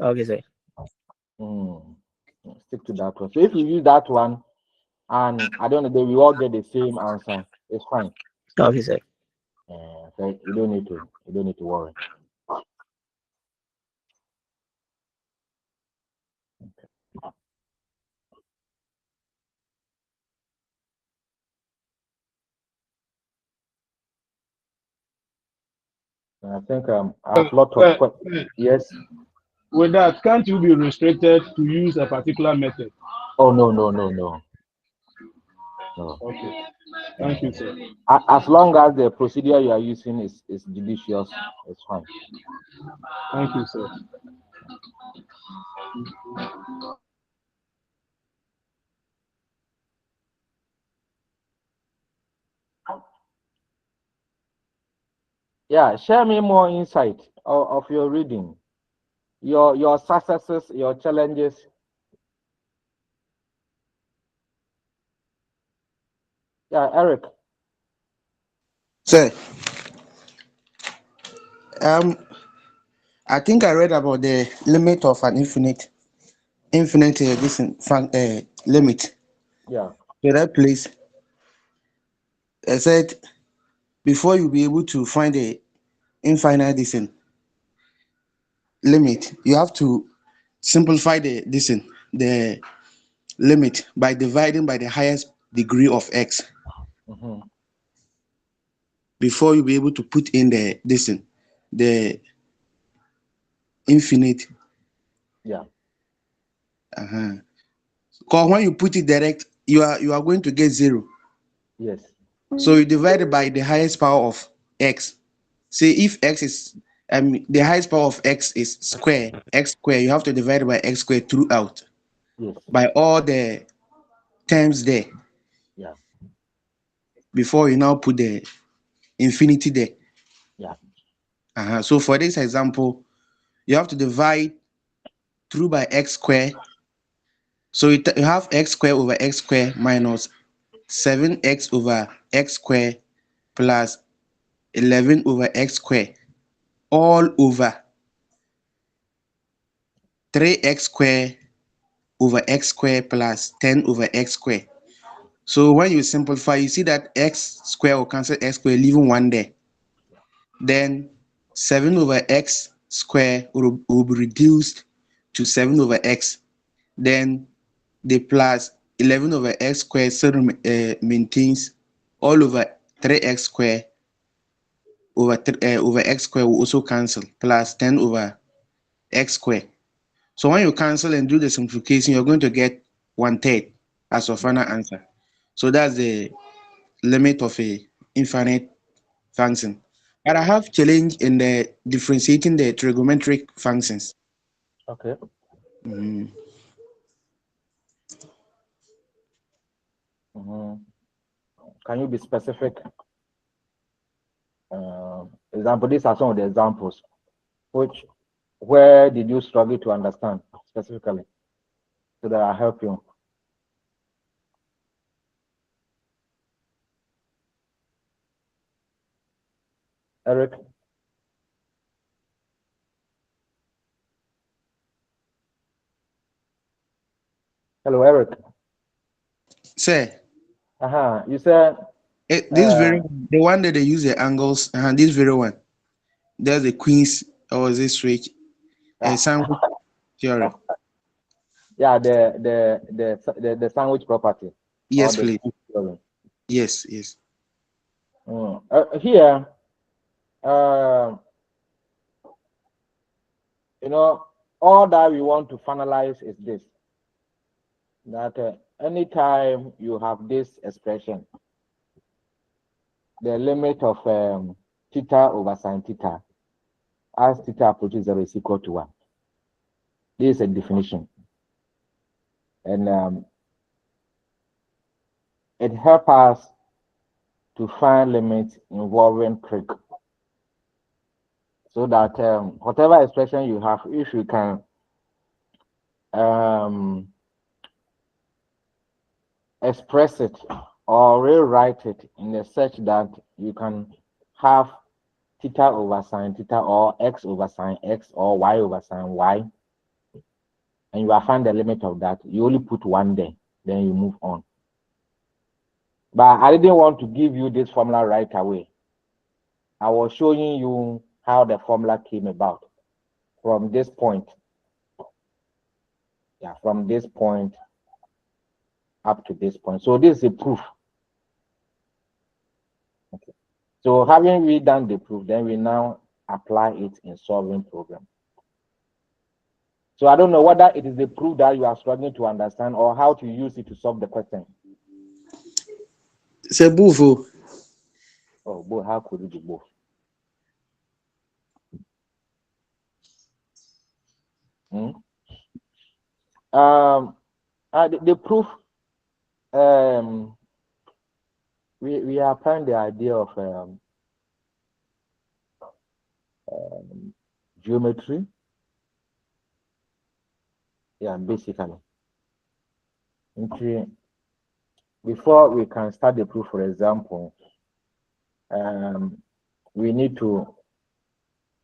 Okay, sir. Stick to that one. So if you use that one, and at the end of the day, we all get the same answer, it's fine. Okay, sir. So you don't need to worry. And I think I have lot of Uh, questions. Yes. with that, can't you be restricted to use a particular method? Oh no no no no no. Okay. Thank you, Uh, sir. as long as the procedure you are using is judicious, it's fine. Thank you, sir. Yeah, share me more insight of your reading, your successes, your challenges. Yeah, Eric. So, um, I think I read about the limit of an infinite limit. Yeah. So that place, I said before you be able to find the infinite limit, you have to simplify the limit by dividing by the highest degree of x Mm-hmm. before you be able to put in the infinite. Yeah. Uh-huh. Because when you put it direct, you are going to get zero. Yes. So you divide it by the highest power of x. Say if x is the highest power of x is x square, you have to divide it by x squared throughout Yes. by all the terms there Yeah. before you now put the infinity there. Yeah. So for this example, you have to divide through by x square. So you have x square over x square minus 7x over x square plus 11 over x square all over 3x square over x square plus 10 over x square. So when you simplify, you see that x square will cancel x square, leaving one there. Then 7 over x square will be reduced to 7 over x. Then the plus 11 over x square still maintains all over 3x square over x square will also cancel plus 10 over x square. So when you cancel and do the simplification, you're going to get 1/3 as your Yeah. final answer. So that's the limit of a infinite function. But I have challenge in the differentiating the trigonometric functions. Okay. Mhm. Mm-hmm. Can you be specific? Example. These are some of the examples. Which, where did you struggle to understand specifically, so that I help you? Eric. Hello, Eric. Say, You said. this Uh, very the one that they use the angles, this very one. There's the Queen's or this switch, a sandwich theorem. yeah, the sandwich property or Yes, the please. sandwich theorem. Yes, yes. Here, uh, you know, all that we want to finalize is this: that anytime you have this expression, the limit of theta over sine theta, as theta approaches 0 is equal to 1. This is a definition, and it helps us to find limits involving trig, so that whatever expression you have, if you can um, express it or rewrite it in a such that you can have theta over sine theta or x over sine x or y over sine y, and you have found the limit of that, you only put 1 there, then you move on. But I didn't want to give you this formula right away. I was showing you how the formula came about from this point. Yeah, from this point up to this point. So this is a proof. Okay. So having we done the proof, then we now apply it in solving program. So I don't know whether it is the proof that you are struggling to understand or how to use it to solve the question. C'est both. Oh, both. How could it be both? The proof. We are applying the idea of geometry. Yeah, basically. Okay. Before we can start the proof, for example, we need to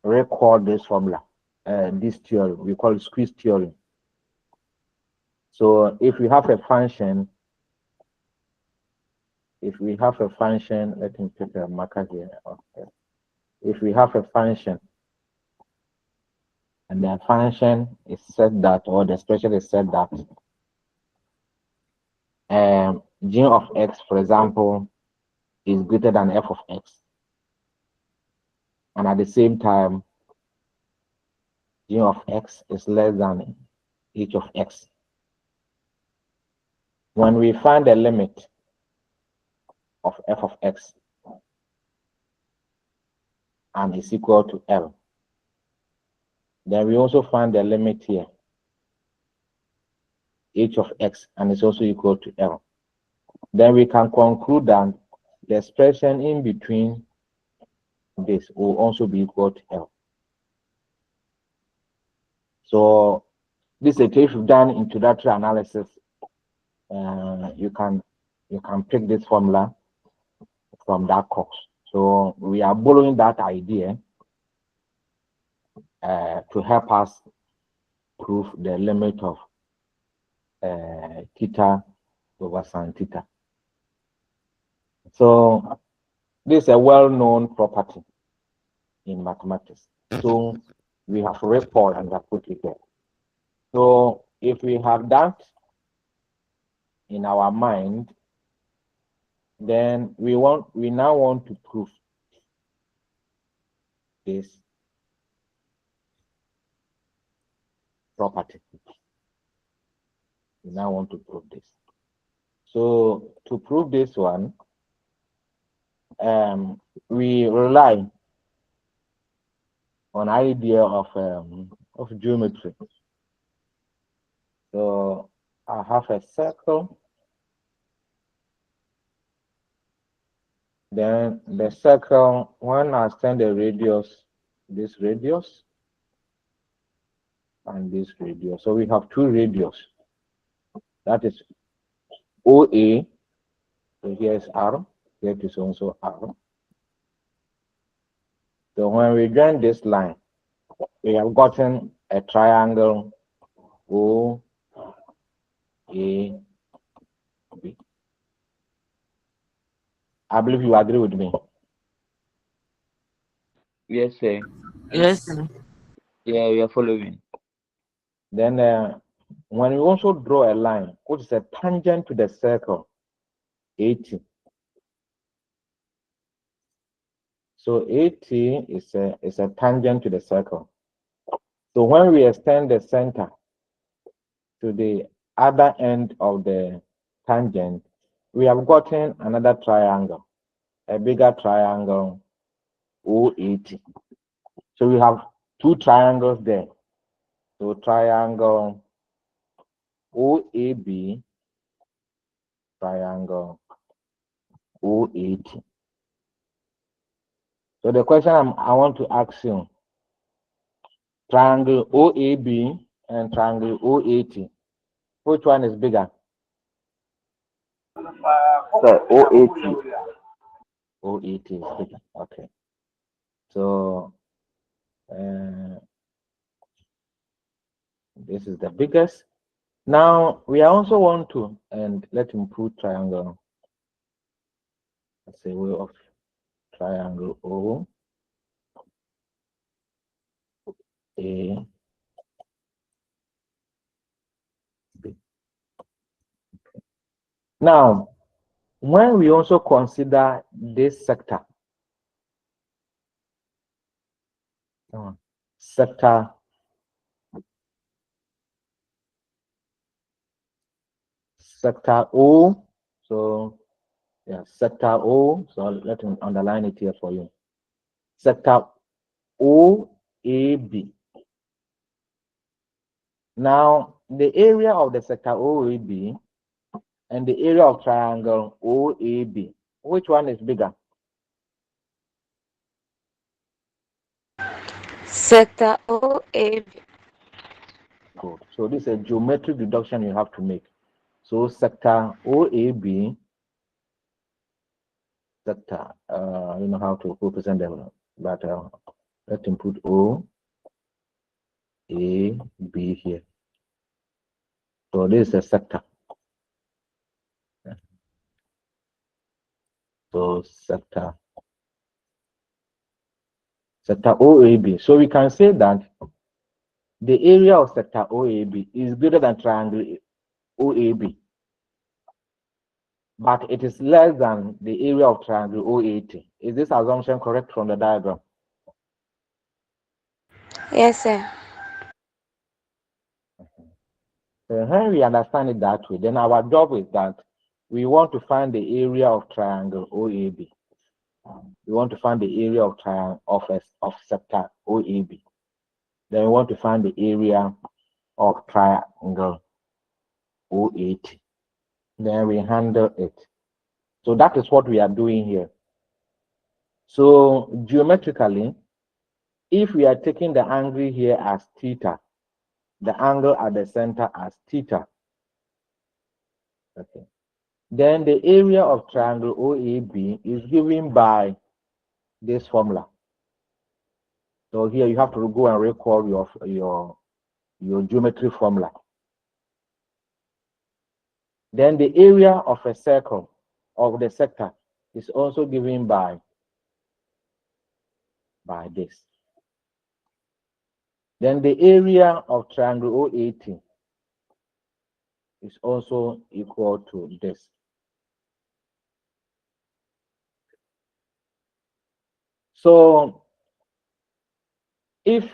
record this formula, this theory. We call it squeeze theory. So if we have a function, let me put a marker here. Okay. If we have a function, and the function is set that, or the expression is set that, g of x, for example, is greater than f of x, and at the same time, g of x is less than h of x. When we find the limit of f of x and is equal to L, then we also find the limit here, h of x, and is also equal to L. Then we can conclude that the expression in between this will also be equal to L. So this is if you've done introductory analysis, you can pick this formula from that course. So we are borrowing that idea to help us prove the limit of theta over sin theta. So this is a well-known property in mathematics. So we have record and we have put it there. So if we have that in our mind, then we now want to prove this property. We now want to prove this. So to prove this one, we rely on idea of geometry. So I have a circle. Then the circle, when I extend the radius, this radius, and this radius. So we have two radius. That is OA. So here is R. Here is also R. So when we join this line, we have gotten a triangle OAB. I believe you agree with me. Yes, sir. Yes, sir. Yeah, we are following. Then when we also draw a line, which is a tangent to the circle, 80. So 80 is a tangent to the circle. So when we extend the center to the other end of the tangent, we have gotten another triangle, a bigger triangle, O80. So we have two triangles there. So triangle OAB, triangle O80. So the question I want to ask you, triangle OAB and triangle O80, which one is bigger? Sir, O80. O80 is bigger. Okay. So This is the biggest. Now we also want to, and let him put triangle. Let's say way of triangle O A B. Now, when we also consider this sector, sector O, so yeah, sector O, so let me underline it here for you. Sector OAB. Now, the area of the sector OAB and the area of triangle OAB, which one is bigger? Sector OAB. Good. So this is a geometric deduction you have to make. So sector OAB, sector, you know how to represent them, but let him put O, A, B here. So this is a sector. So sector OAB. So we can say that the area of sector OAB is greater than triangle OAB, but it is less than the area of triangle OAT. Is this assumption correct from the diagram? Yes, sir. So when we understand it that way, then our job is that we want to find the area of triangle OAB. We want to find the area of triangle of sector OAB. Then we want to find the area of triangle OAT. Then we handle it. So that is what we are doing here. So geometrically, if we are taking the angle here as theta, the angle at the center as theta, okay, then the area of triangle OAB is given by this formula. So here you have to go and recall your geometry formula. Then the area of a circle of the sector is also given by this. Then the area of triangle OAT is also equal to this. So if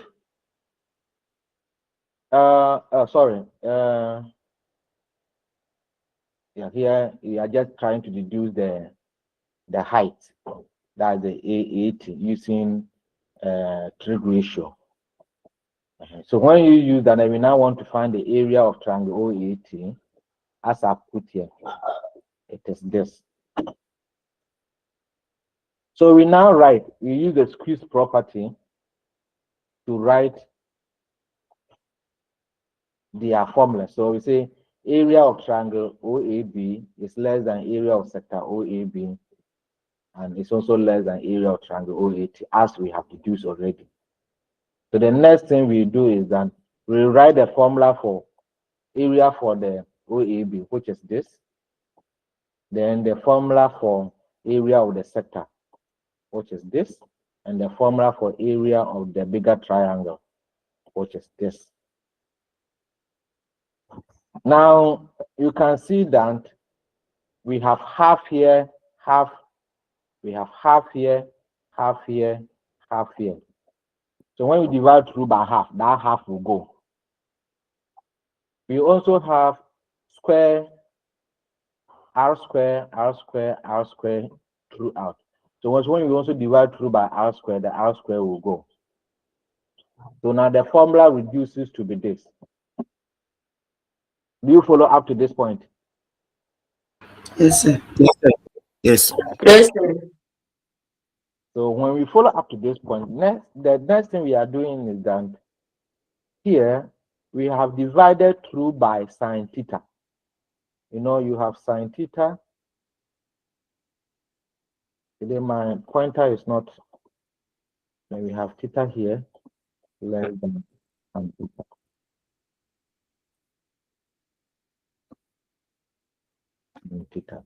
yeah, here we are just trying to deduce the height, that's the AAT, using trig ratio. So when you use that, we now want to find the area of triangle OAT, as I put here, it is this. So we now write, we use the squeeze property to write their formula. So we say area of triangle OAB is less than area of sector OAB, and it's also less than area of triangle OAT, as we have deduced already. So the next thing we do is that we write the formula for area for the OAB, which is this. Then the formula for area of the sector, which is this. And the formula for area of the bigger triangle, which is this. Now, you can see that we have half here, half. We have half here, half here, half here. So when we divide through by half, that half will go. We also have square, r square, r square, r square throughout. So when we also divide through by r square, the r square will go. So now the formula reduces to be this. Do you follow up to this point? Yes, sir. Yes. Yes, sir. So when we follow up to this point, the next thing we are doing is that here we have divided through by sine theta. You know, you have sine theta. Today my pointer is not. Then we have theta here less than sine theta. in theta.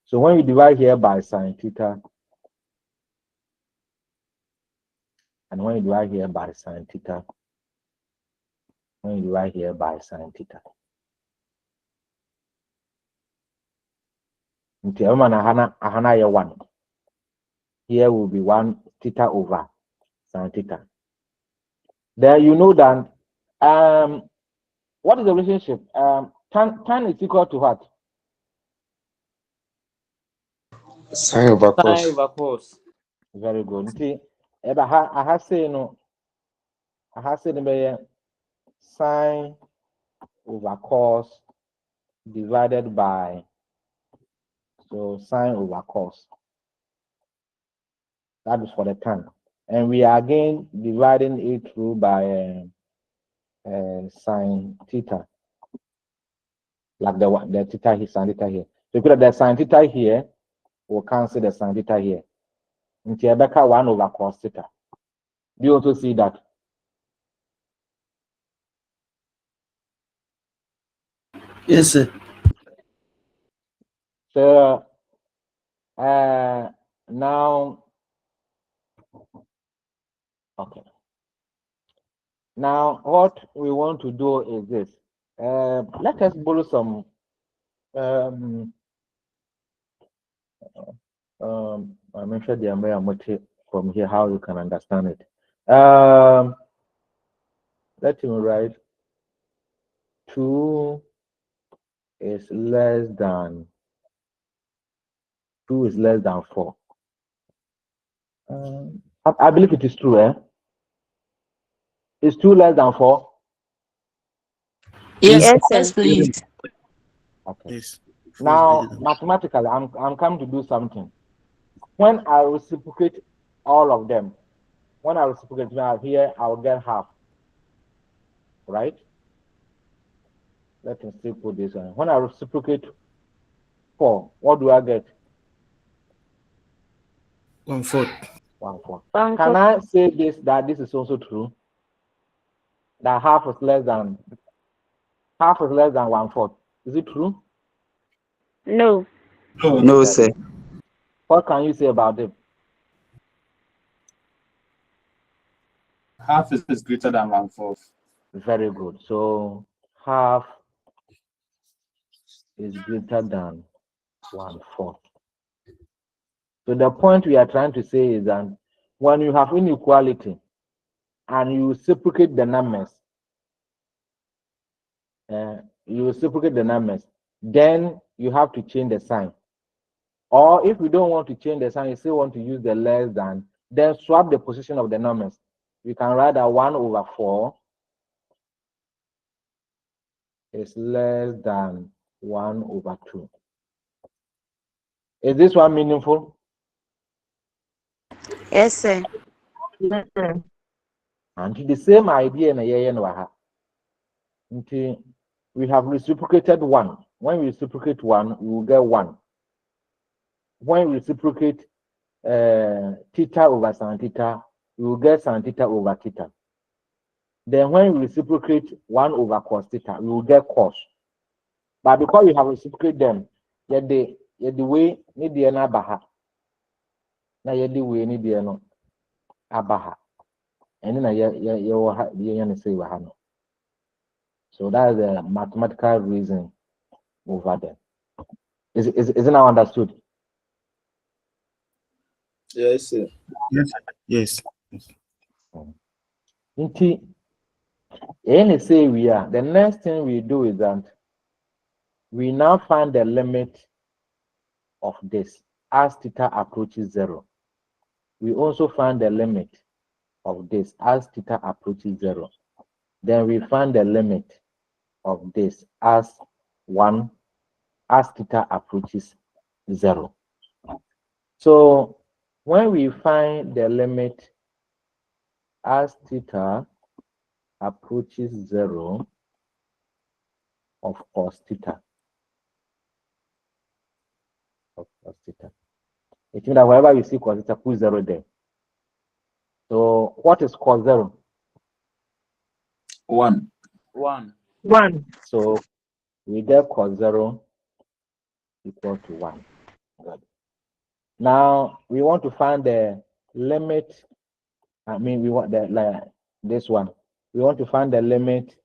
So when you divide here by sine theta, and when you divide here by sine theta, when you divide here by sine theta. Until ahana here 1. Here will be 1 theta over sine theta. Then you know that what is the relationship? Tan is equal to what? Sine over cos. Sine over cos. Very good. See, I have say no. I have say the sine over cos divided by, so sine over cos. That is for the tan, and we are again dividing it through by sine theta, like the theta here, sine theta here. So if you put the sine theta here, we'll cancel the sine theta here. Until Rebecca 1 over cos theta. Do you also see that? Yes, sir. So now, okay. Now what we want to do is this. Let us borrow some I mentioned the American from here, how you can understand it. Let me write 2 is less than 4. I believe it is true, eh? Is 2 less than 4? Yes, Yes, yes, sir. please. Okay. Yes. Now, mathematically, I'm coming to do something. When I reciprocate all of them, when I reciprocate now here, I'll get half. Right? Let me still put this on. When I reciprocate 4, what do I get? 1/4. 1/4. One Can four. I say this, that this is also true? That half is less than 1/4. Is it true? No. No, sir. What can you say about it? Half is greater than 1/4. Very good. So half is greater than 1/4. So the point we are trying to say is that when you have inequality and you reciprocate the numbers, then you have to change the sign. Or if you don't want to change the sign, you still want to use the less than, then swap the position of the numbers. You can write that 1/4 is less than 1/2. Is this one meaningful? Yes, sir. And the same idea in a until we have reciprocated 1. When we reciprocate 1, we will get 1. When we reciprocate theta over sin theta, we will get sin theta over theta. Then when we reciprocate 1 over cos theta, we will get cos. But because we have reciprocated them, yet the way need the abaha. Now yet the way need the abaha. And then you say wahano. So that is the mathematical reason over there. Is it now understood? Yes, sir. Yes. Any say we are, the next thing we do is that we now find the limit of this as theta approaches 0. We also find the limit of this as theta approaches 0. Then we find the limit of this as 1 as theta approaches 0. So when we find the limit as theta approaches 0 of cos theta, it means that wherever you see cos theta, put 0 there. So what is cos 0? 1. 1. 1. So we get cos 0 equal to 1. Good. Now we want to find the limit. We want this one. We want to find the limit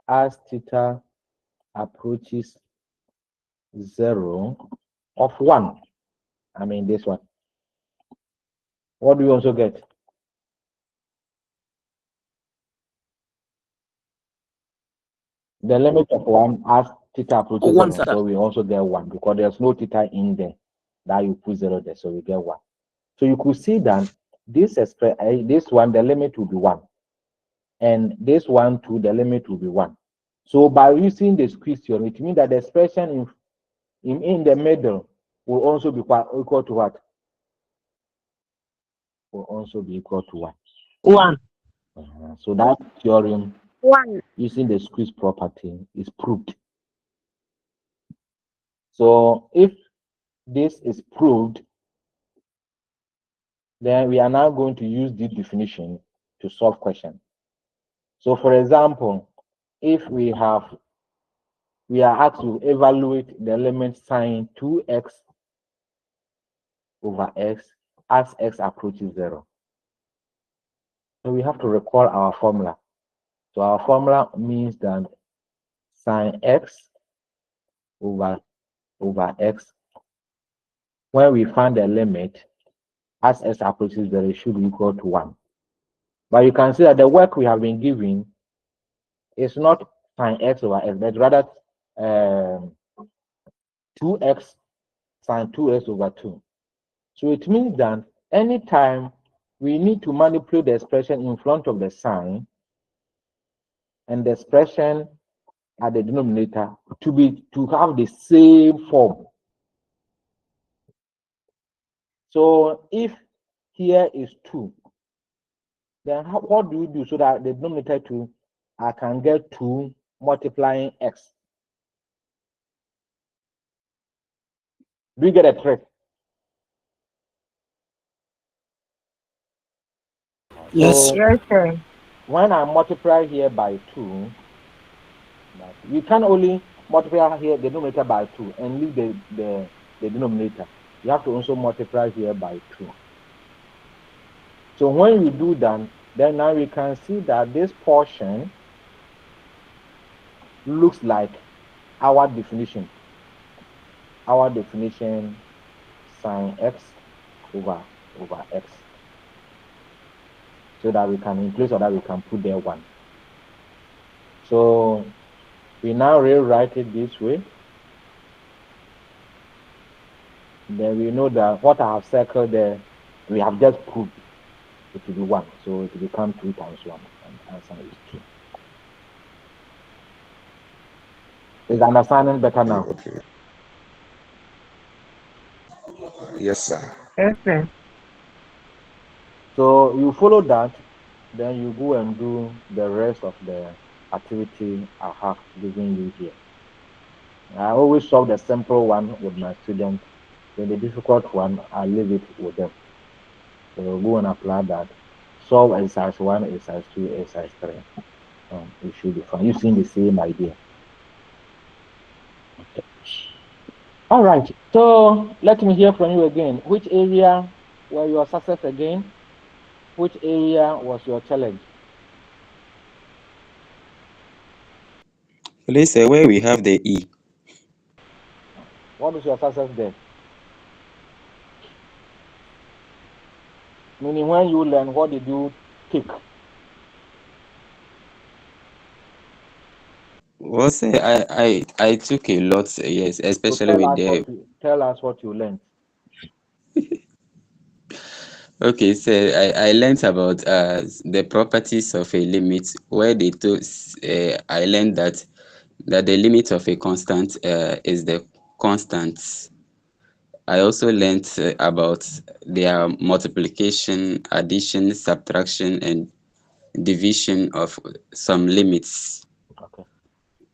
as theta approaches 0 of 1. This one. What do we also get? The limit of 1 as theta approaches 0. So we also get 1 because there's no theta in there that you put 0 there. So we get 1. So you could see that this one, the limit will be 1. And this one too, the limit will be 1. So by using this question, it means that the expression in the middle will also be equal to what? Will also be equal to 1. 1. So that theorem 1. using the squeeze property is proved. So if this is proved, then we are now going to use this definition to solve questions. So for example, if we are asked to evaluate the limit sine 2x over x as x approaches 0. So we have to recall our formula. So our formula means that sine x over x, when we find the limit as x approaches 0, it should be equal to 1. But you can see that the work we have been given is not sine x over x, but rather 2x sine 2x over 2. So it means that anytime we need to manipulate the expression in front of the sign and the expression at the denominator to have the same form. So if here is 2, then what do we do so that the denominator 2, I can get 2 multiplying x? Do you get a trick? Yes. So Yes, sir. when I multiply here by 2, you can only multiply here the denominator by 2 and leave the denominator. You have to also multiply here by 2. So when we do that, then now we can see that this portion looks like our definition. Our definition sine x over x. So that we can in place of that we can put there 1. So we now rewrite it this way. Then we know that what I have circled there, we have just proved it will be 1. So it will become 2 times 1, and the answer is 2. Is understanding better now? Okay. Yes, sir. Yes, sir. So you follow that, then you go and do the rest of the activity I have given you here. I always solve the simple one with my students. Then the difficult one, I leave it with them. So we'll go and apply that. Solve exercise 1, exercise 2, exercise 3. It should be fine. Using the same idea. Okay. All right. So let me hear from you again. Which area were your success again? Which area was your challenge? Please, sir, where we have the E. What is your success there? Meaning when you learn, what did you take? Well, sir, I took a lot, yes, So especially with the. tell us what you learned. Okay, so I learned about the properties of a limit where they told I learned that the limit of a constant is the constant. I also learned about their multiplication, addition, subtraction, and division of some limits. Okay.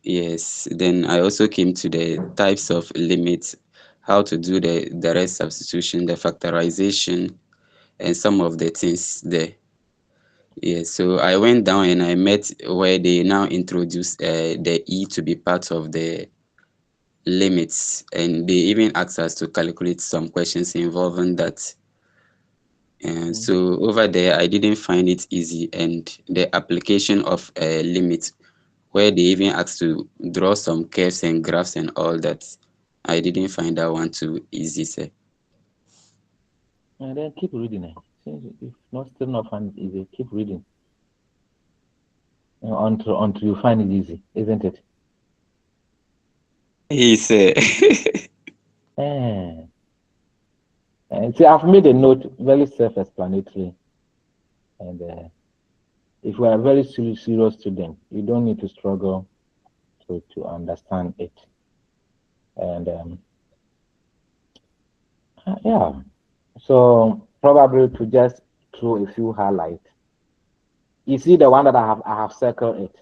Yes, then I also came to the types of limits, how to do the direct substitution, the factorization, and some of the things there. Yes, so I went down and I met where they now introduce the E to be part of the limits, and they even asked us to calculate some questions involving that. And so over there, I didn't find it easy, and the application of a limit, where they even asked to draw some curves and graphs and all that, I didn't find that one too easy, sir. And then keep reading it. Since if not still not find it easy, keep reading. Until you find it easy, isn't it? He said, And see, I've made a note, very self-explanatory. And if you are a very serious student, you don't need to struggle to understand it. And yeah, so probably to just throw a few highlights. You see the one that I have circled it.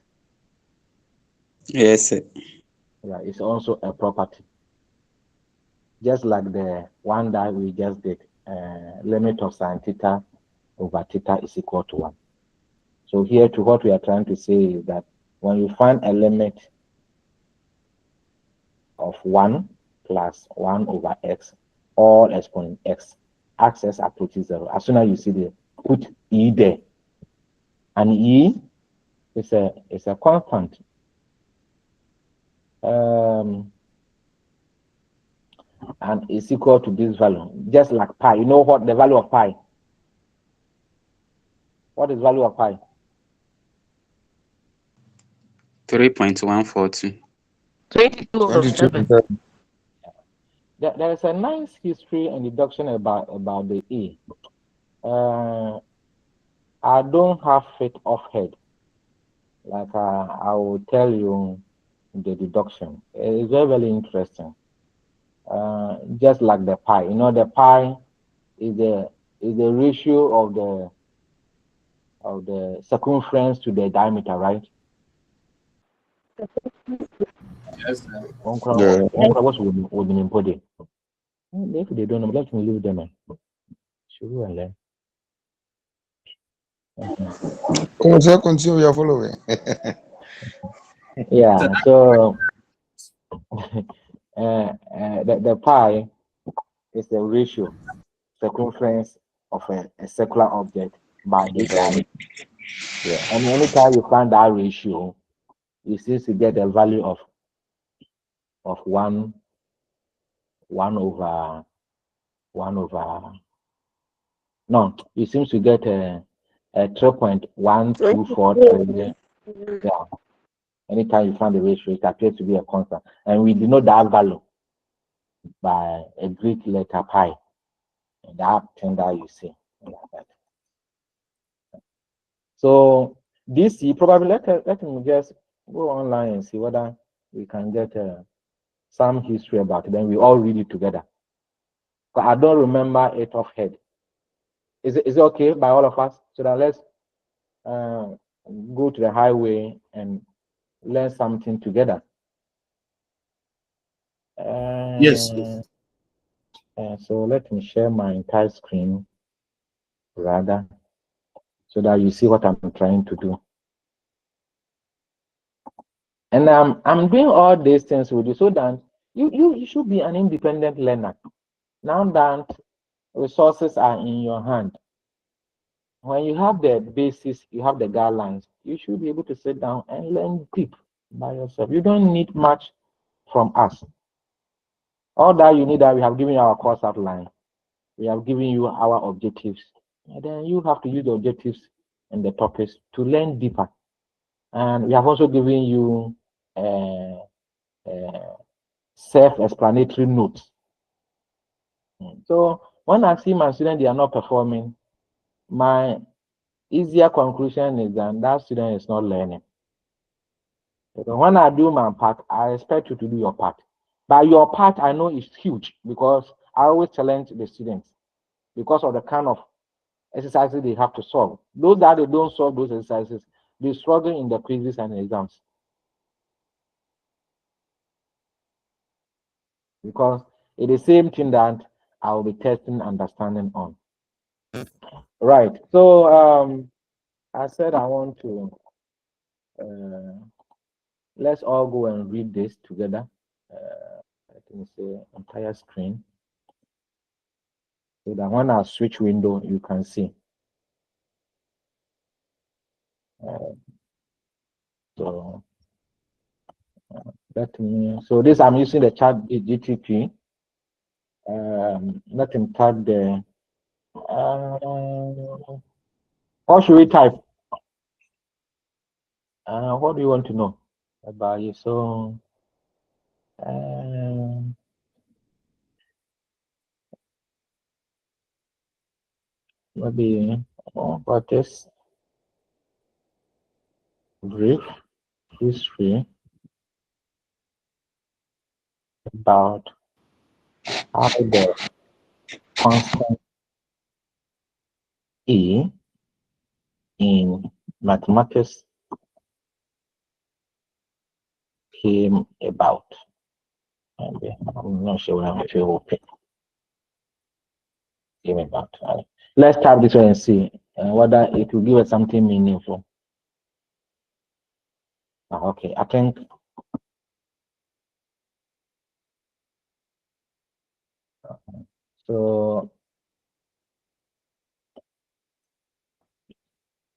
yes, sir. Yeah, it's also a property. Just like the one that we just did, limit of sin theta over theta is equal to 1. So here to what we are trying to say is that when you find a limit of 1 plus 1 over x, all exponent x, axis approaches 0. As soon as you see the put e there, and e is a constant. And it's equal to this value, just like pi. You know what the value of pi? What is value of pi? 3.142. 22 over 22 7. There is a nice history and deduction about the e. I don't have it off head. Like I will tell you the deduction. It's very, very interesting. Just like the pi, you know, the pi is the ratio of the circumference to the diameter, right? Yes, sir. Yeah. What's with the body? If they don't know, let me leave them. Should we learn? Continue your following. Yeah. So the pi is the ratio circumference of a circular object by the diameter. Yeah. And anytime you find that ratio, you seem to get a value of 1 over no, you seem to get a 3.1243. Yeah. Anytime you find the ratio, it appears to be a constant. And we denote that value by a Greek letter pi. And that thing that you see. Like that. So this, you probably let me just go online and see whether we can get some history about it. Then we all read it together. But I don't remember it off head. Is it okay by all of us? So that let's go to the highway and learn something together. Yes. So let me share my entire screen rather, so that you see what I'm trying to do. And I'm doing all these things with you so that you should be an independent learner. Now that resources are in your hand, when you have the basis, you have the guidelines, you should be able to sit down and learn deep by yourself. You don't need much from us. All that you need, that we have given you our course outline, we have given you our objectives, and then you have to use the objectives and the topics to learn deeper. And we have also given you self-explanatory notes. So when I see my students, they are not performing, my easier conclusion is that that student is not learning. Because when I do my part, I expect you to do your part. But your part, I know, is huge, because I always challenge the students because of the kind of exercises they have to solve. Those that they don't solve those exercises, they struggle in the quizzes and exams. Because it's the same thing that I will be testing understanding on. Right. So I said I want to let's all go and read this together. me say entire screen, so that when I switch window, you can see. So let me. So this I'm using the chat GTP. Let him type the. What should we type? What do you want to know about you? So. Maybe what is brief history about how the constant E in mathematics came about. Maybe, I'm not sure what I'm sure came about. Let's type this one and see whether it will give us something meaningful. Okay, I think so.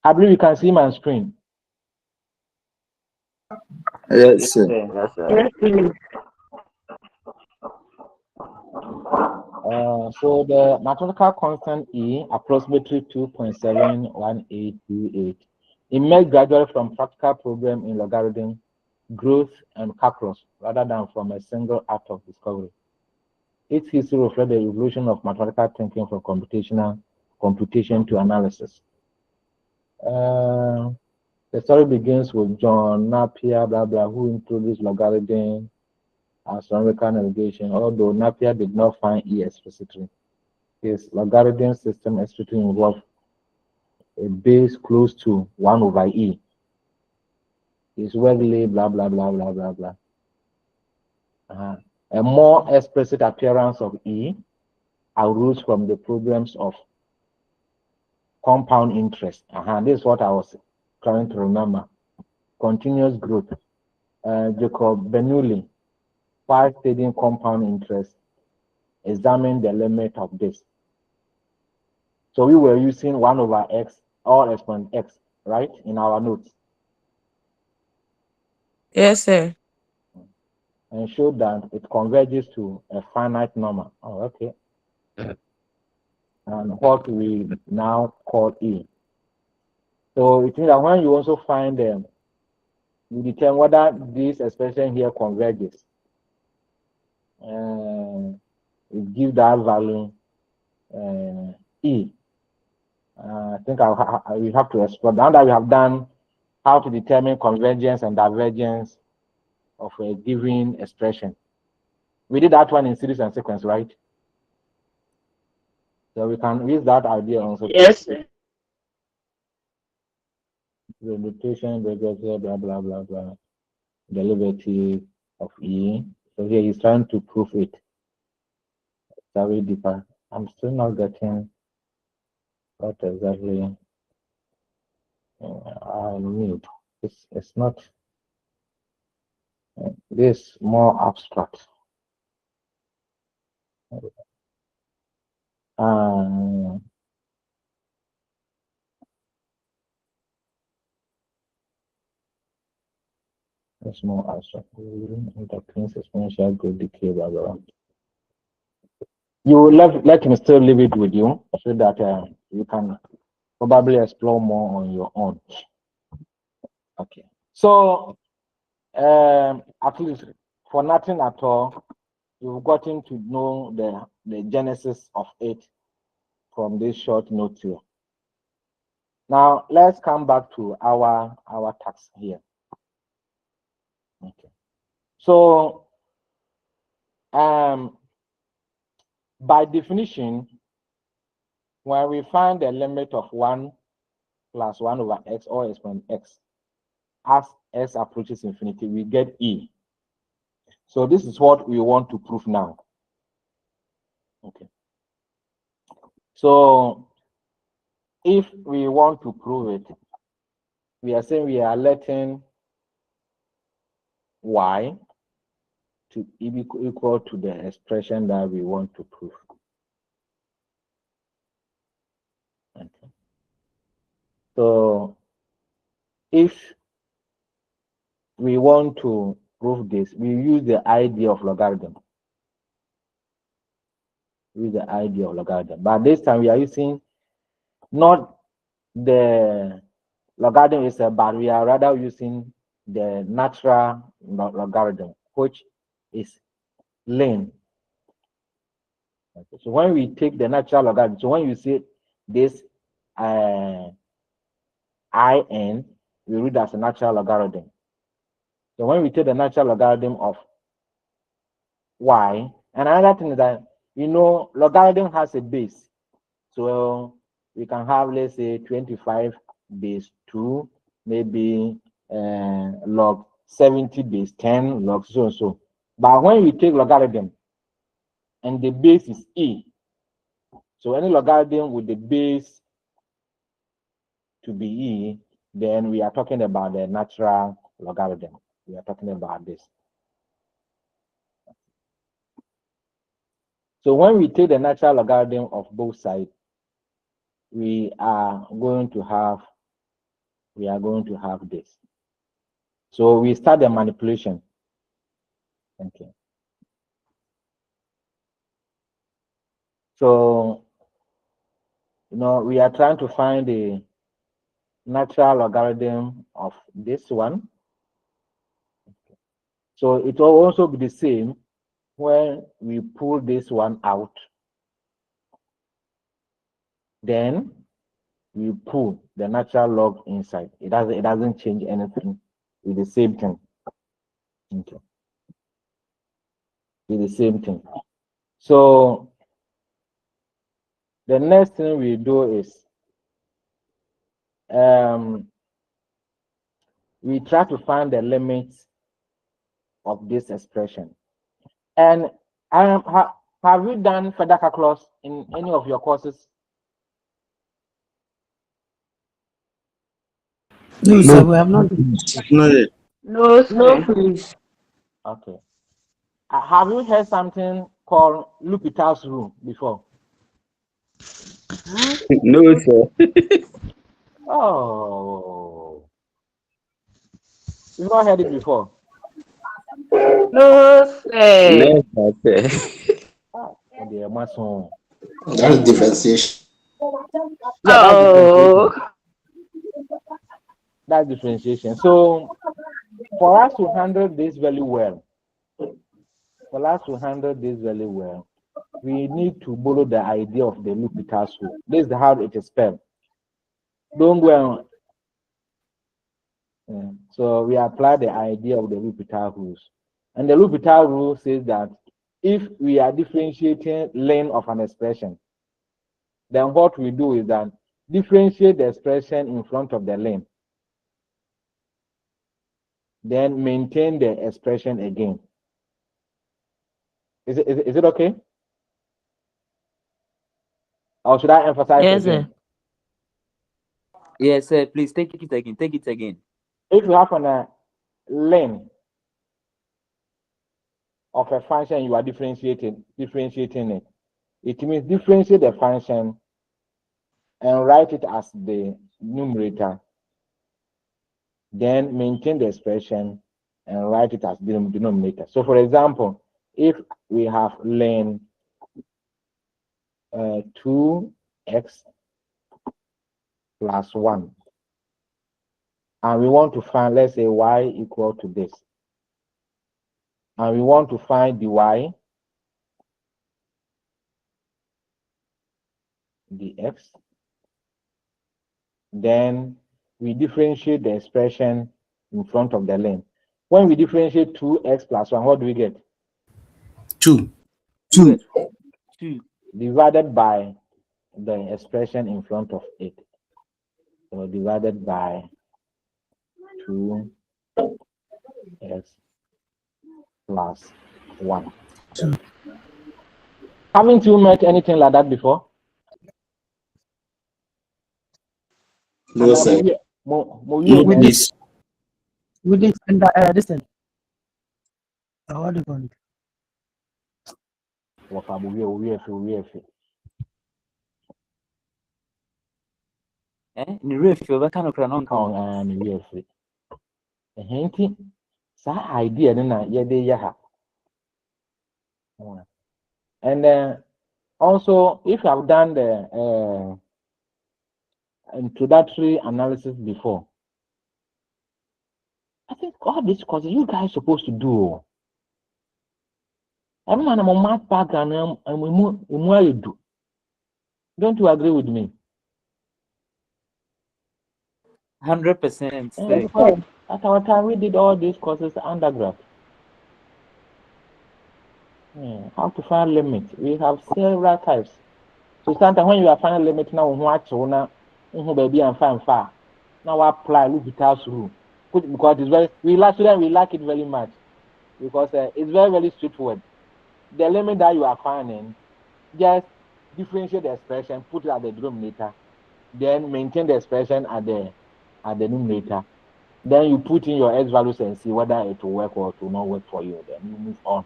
I believe you can see my screen. Yes, sir. Yes, please. So the mathematical constant E, approximately 2.71828, emerged gradually from practical problem in logarithm, growth, and calculus, rather than from a single act of discovery. Its history reflects the evolution of mathematical thinking from computation to analysis. The story begins with John Napier, blah, blah, who introduced logarithm, astronomical navigation, although Napier did not find E explicitly. His logarithm system explicitly involved a base close to 1 over E. His work lay blah, blah, blah, blah, blah, blah. A more explicit appearance of E arose from the problems of compound interest. This is what I was trying to remember. Continuous growth. Jacob Bernoulli, while studying compound interest, examined the limit of this. So we were using 1 over x, all exponent x, right, in our notes. Yes, sir. And showed that it converges to a finite number. Oh, okay. And what we now call E. So it means that when you also find them, you determine whether this expression here converges. It gives that value E. I think we have to explore. Now that we have done how to determine convergence and divergence of a given expression. We did that one in series and sequence, right? So we can use that idea also. Yes, sir. The notation, blah, blah, blah, blah, blah, derivative of E. So here he's trying to prove it. It's very deeper. I'm still not getting what exactly I need. It's not, this more abstract. It's more abstract. The Prince exponential growth decay, blah, blah. You let him still leave it with you so that you can probably explore more on your own. Okay. So at least for nothing at all, you've gotten to know the genesis of it from this short note here. Now let's come back to our task here. Okay. So by definition, when we find the limit of 1 plus 1 over x or exponent x, as s approaches infinity, we get E. So this is what we want to prove now. Okay. So if we want to prove it, we are saying we are letting y to be equal to the expression that we want to prove. Okay. So if we want to prove this, we use the idea of logarithm. Use the idea of logarithm. But this time we are using not the logarithm itself, but we are rather using the natural logarithm, which is ln. Okay. So when we take the natural logarithm, so when you see this in, we read as a natural logarithm. So when we take the natural logarithm of y, and another thing is that, logarithm has a base. So we can have, let's say, 25 base 2, maybe log 70 base 10, log so and so. But when we take logarithm and the base is e, so any logarithm with the base to be e, then we are talking about the natural logarithm. We are talking about this. So when we take the natural logarithm of both sides, we are going to have this. So we start the manipulation. Okay. So we are trying to find the natural logarithm of this one. So it will also be the same when we pull this one out. Then we pull the natural log inside. It doesn't change anything. It's the same thing. Okay. It's the same thing. So the next thing we do is we try to find the limits of this expression. And have you done further calculus in any of your courses? No, sir, we have not. Not yet. No, please. Okay. Have you heard something called L'Hopital's rule before? No, sir. Oh, you've not heard it before. No, sir. No, sir. That's differentiation. Yeah, that's differentiation. Oh. That's differentiation. So for us to handle this very well, we need to borrow the idea of the L'Hopital's rule. This is how it is spelled. Don't go. So we apply the idea of the L'Hopital rules. And the L'Hopital rule says that if we are differentiating length of an expression, then what we do is that differentiate the expression in front of the length, then maintain the expression again. Is it okay? Or should I emphasize Yes, again? sir. Yes, sir. Please take it again. Take it again. If you have a length of a function, you are differentiating it. It means differentiate the function and write it as the numerator, then maintain the expression and write it as the denominator. So for example, if we have length 2x plus 1, and we want to find, let's say, y equal to this, and we want to find dy dx, then we differentiate the expression in front of the length. When we differentiate 2x plus 1, what do we get? 2. Divided by the expression in front of it. So divided by 2x plus 1. Haven't you met anything like that before? No, sir. No, please. With this and this thing. What do you call it? Ni real feel kind of cry non come. Sa idea na yede yaha. And then also, if you have done the introductory analysis before, I think all these courses you guys supposed to do. I'm on a math background and do. Don't you agree with me? 100%. At our time, we did all these courses undergrad. How to find limits? We have several types. So sometimes when you are finding limit now, baby and far. Now apply L'Hopital's rule because it's very we like it very much because it's very very straightforward. The limit that you are finding, just differentiate the expression, put it at the denominator, then maintain the expression at the numerator. Then you put in your x values and see whether it will work or it will not work for you. Then you move on.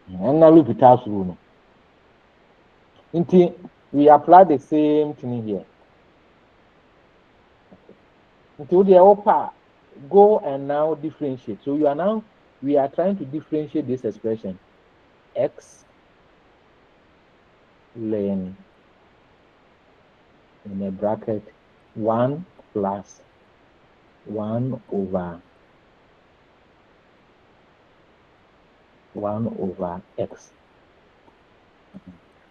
And now L'Hopital's rule. Until we apply the same thing here. Until the upper go and now differentiate. So we are trying to differentiate this expression x ln in a bracket 1 plus 1 over x.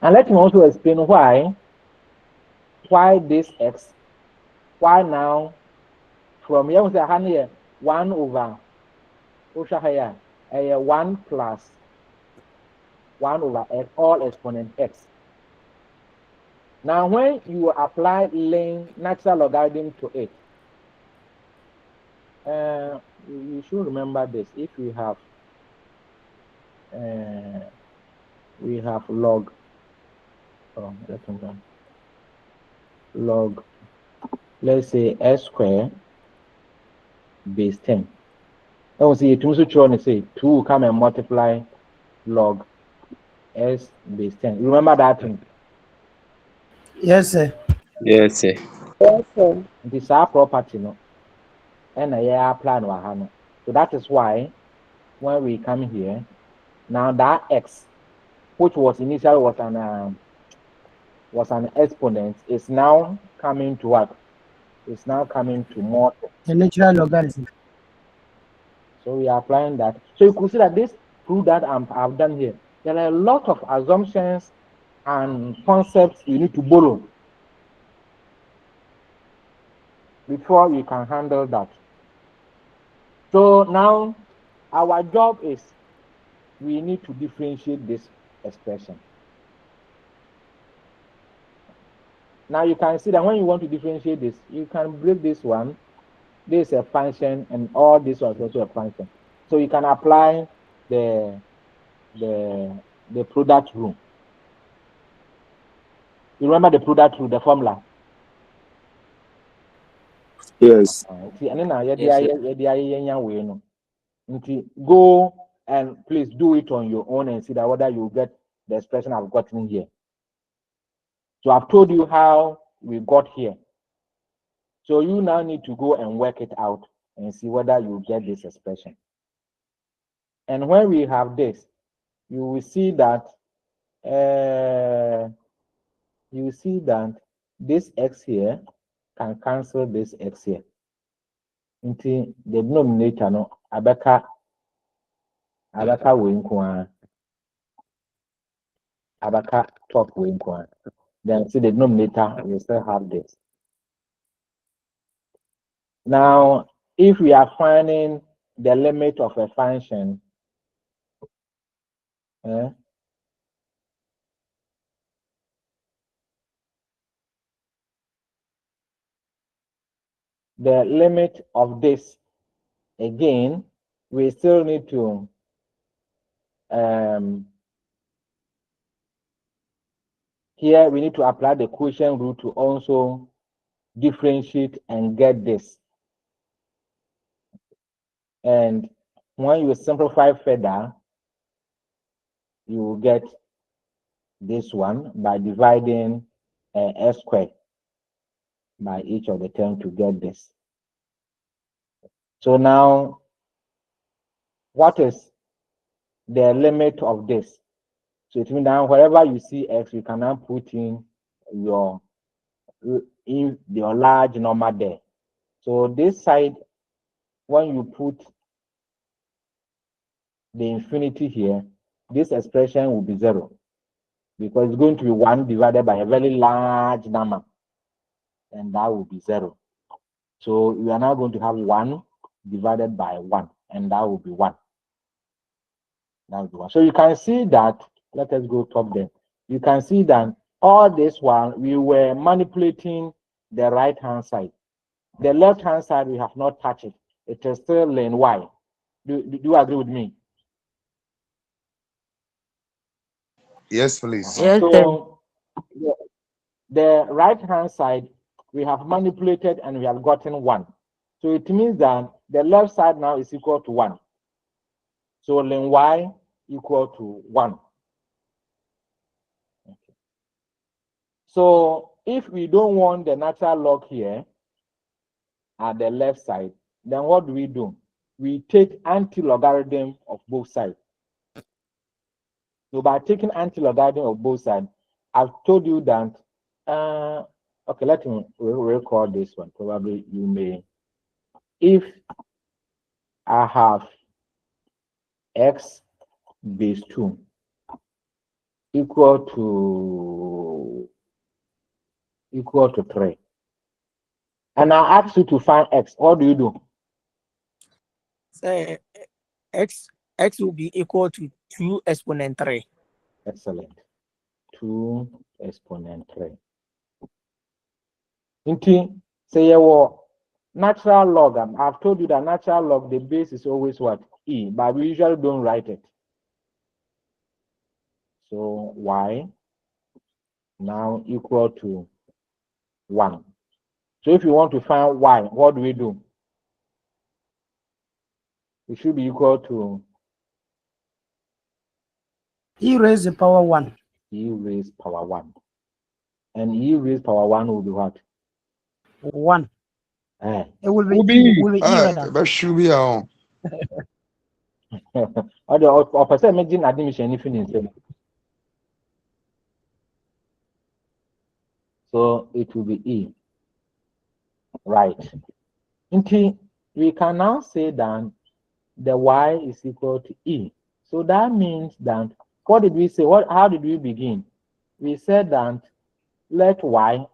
And let me also explain why this x, why now from here we say 1 over 1 plus 1 over x, all exponent x. Now, when you apply natural logarithm to it, you should remember this. If we have log, let's say s squared base 10. Oh, see, it also trying to say 2 will come and multiply log s base 10. Remember that thing? Yes, sir. Yes, sir. Yes, sir. This is our property, no? And a plan wahano. So that is why when we come here, now that x, which was initially was an exponent, is now coming to what? It's now coming to more. The natural logarithm. So we are applying that. So you could see that this proof that I've done here, there are a lot of assumptions and concepts you need to borrow before you can handle that. So now our job is we need to differentiate this expression. Now you can see that when you want to differentiate this, you can break this one. This is a function, and all this was also a function. So you can apply the product rule. You remember the product rule, the formula? Yes. See, and then go and please do it on your own and see that whether you get the expression I've gotten here. So I've told you how we got here. So you now need to go and work it out and see whether you get this expression. And when we have this, you will see that this x here can cancel this x here. Into the denominator no abeka top winkwa. Then see the denominator, we still have this. Now, if we are finding the limit of a function, the limit of this, again, we still need to here we need to apply the quotient rule to also differentiate and get this. And when you simplify further, you will get this one by dividing x squared by each of the term to get this. So now, what is the limit of this? So it means that wherever you see x, you can now put in your large number there. So this side, when you put the infinity here, this expression will be 0 because it's going to be 1 divided by a very large number, and that will be 0. So we are now going to have 1 divided by 1, and that will be 1. That will be 1. So you can see that, let us go top there. You can see that all this while we were manipulating the right hand side. The left hand side, we have not touched it. It is still lane Y. Do you agree with me? Yes, please. Yes, sir. So the right hand side, we have manipulated and we have gotten 1. So it means that the left side now is equal to 1. So lane Y equal to 1. Okay. So if we don't want the natural log here at the left side, then what do? We take anti-logarithm of both sides. So by taking anti-logarithm of both sides, I've told you that, okay, let me record this one. Probably you may. If I have x base 2 equal to 3, and I ask you to find x, what do? So x will be equal to 2 exponent 3. Excellent. 2 exponent 3. Okay, say your natural log. I've told you that natural log, the base is always what? E, but we usually don't write it. So y now equal to 1. So if you want to find y, what do? It should be equal to E raised to power 1. e raised power 1. And e raised power 1 will be what? 1. Eh. It will be Ubi, E rather. that should be on. Or percent imagine admission anything in. So it will be E. Right. Okay, we can now say that the y is equal to E. So that means that, what did we say? How did we begin? We said that let y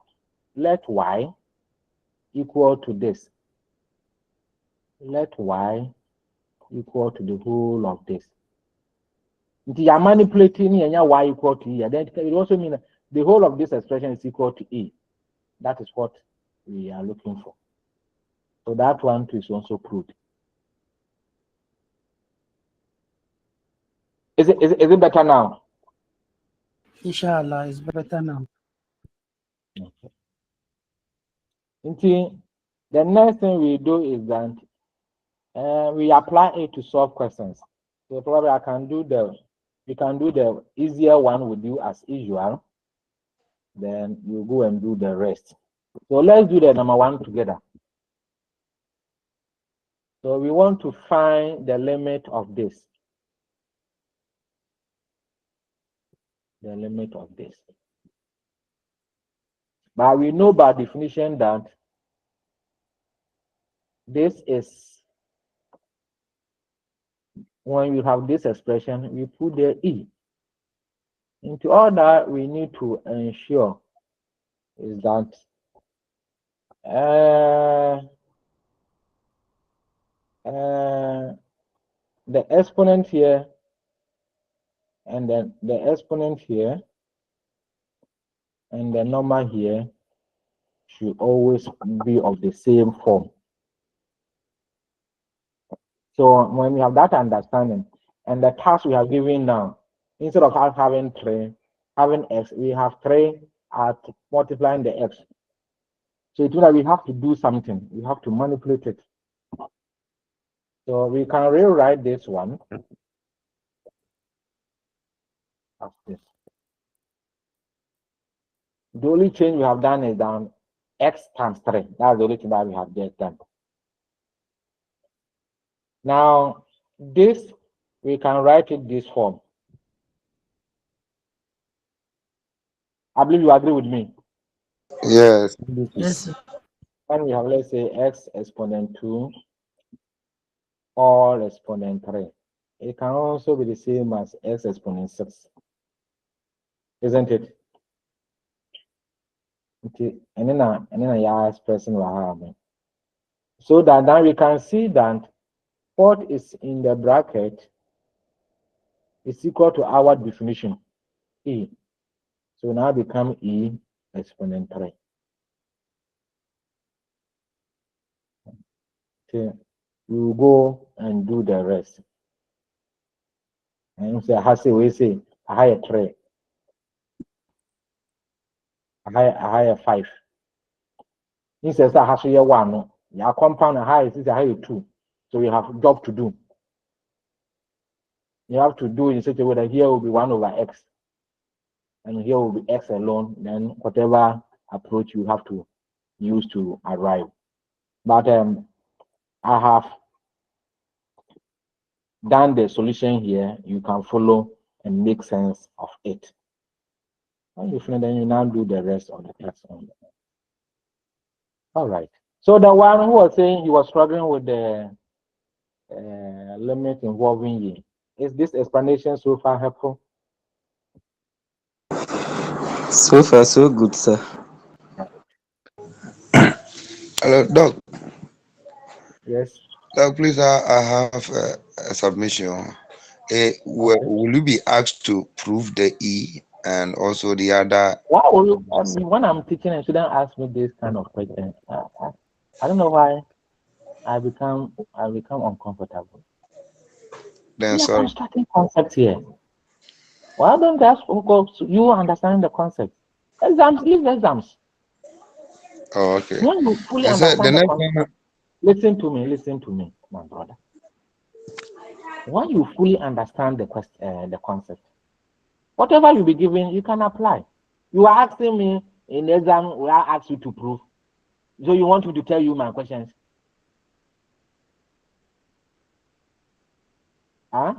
equal to this. Let y equal to the whole of this. If you are manipulating and y equal to E, then it also means that the whole of this expression is equal to E. That is what we are looking for. So that one is also proved. Is it better now? Inshallah, it's better now. Okay. Okay. The next thing we do is that we apply it to solve questions. So probably we can do the easier one with you as usual. Then you go and do the rest. So let's do the number 1 together. So we want to find the limit of this. The limit of this. But we know by definition that this is, when you have this expression, we put the E. Into all that we need to ensure is that the exponent here and then the exponent here and the number here should always be of the same form. So when we have that understanding and the task we have given now, instead of having x, we have 3 at multiplying the x. So it means that we have to do something. We have to manipulate it. So we can rewrite this one as this. The only change we have done is down x times 3. That's the only thing that we have just done. Now, this, we can write it this form. I believe you agree with me. Yes. Yes. When we have, let's say, x exponent 2 or exponent 3, it can also be the same as x exponent 6. Isn't it? Okay. And then I expressing what. So that now we can see that what is in the bracket is equal to our definition, E. So now become E exponent 3. Okay. We will go and do the rest. And say, we say, a higher 3, a higher 5. Instead of has here 1, your compound a higher is a higher 2. So you have job to do. You have to do in such a way that here will be 1 over x. And here will be x alone. Then whatever approach you have to use to arrive. But I have done the solution here. You can follow and make sense of it. When you finish, then you now do the rest of the text. All right. So the one who was saying he was struggling with the limit involving ye, is this explanation so far helpful? So far, so good, sir. Hello, Doc. Yes. Doc, please, I have a submission. Will you be asked to prove the E and also the other? Why will you, when I'm teaching and students ask me this kind of question, I don't know why I become uncomfortable. Then We are sorry. constructing concepts here. Why don't ask you understand the concept? Exams, leave exams. Oh, okay. When you fully I said the understand the next concept, time. listen to me, my brother. When you fully understand the concept, whatever you be given, you can apply. You are asking me in exam where I ask you to prove. So you want me to tell you my questions? Huh?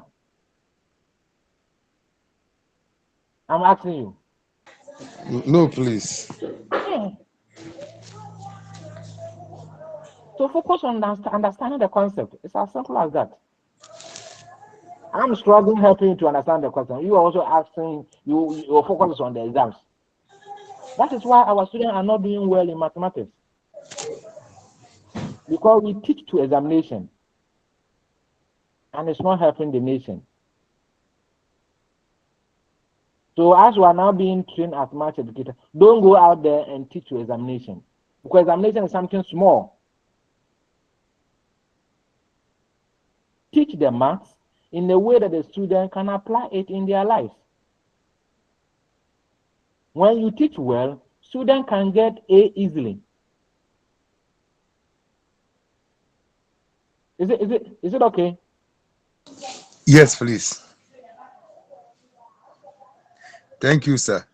I'm asking you. No, please. Yeah. So focus on understanding the concept. It's as simple as that. I'm struggling helping you to understand the concept. You are also asking, your focus is on the exams. That is why our students are not doing well in mathematics. Because we teach to examination. And it's not helping the nation. So as we are now being trained as math educators, don't go out there and teach to examination. Because examination is something small. Teach the maths in a way that the student can apply it in their lives. When you teach well, student can get A easily. Is it okay? Yes, please. Thank you, sir.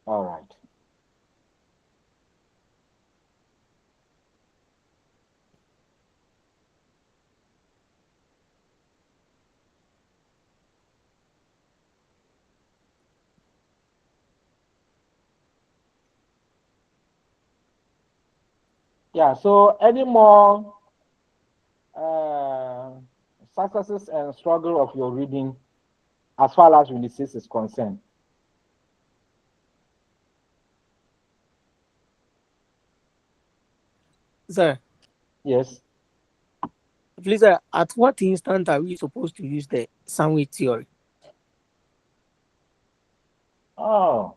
All right. Yeah, so any more successes and struggle of your reading as far as Ulysses is concerned? Sir, Yes. please, at what instant are we supposed to use the sandwich theory? Oh.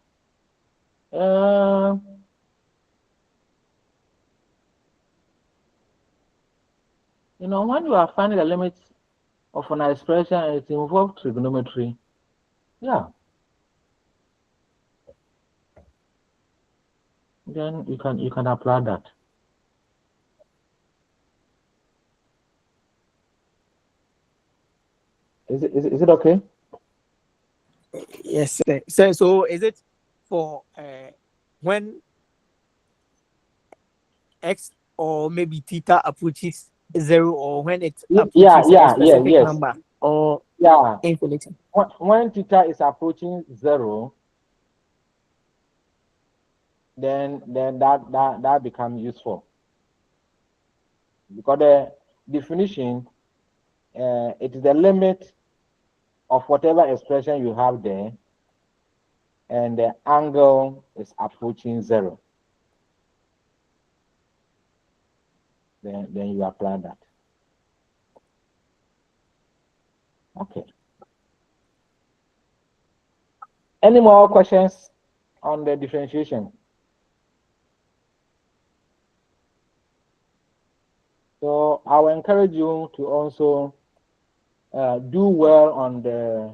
When you are finding the limits of an expression, it involves trigonometry. Yeah. Then you can apply that. Is it okay? Yes, sir. So is it for when x or maybe theta approaches zero, or when it approaches a specific Yes. number, or Yeah. infinity? When theta is approaching 0, then that becomes useful, because the definition, it is the limit of whatever expression you have there, and the angle is approaching 0. Then you apply that. Okay. Any more questions on the differentiation? So I will encourage you to also do well on the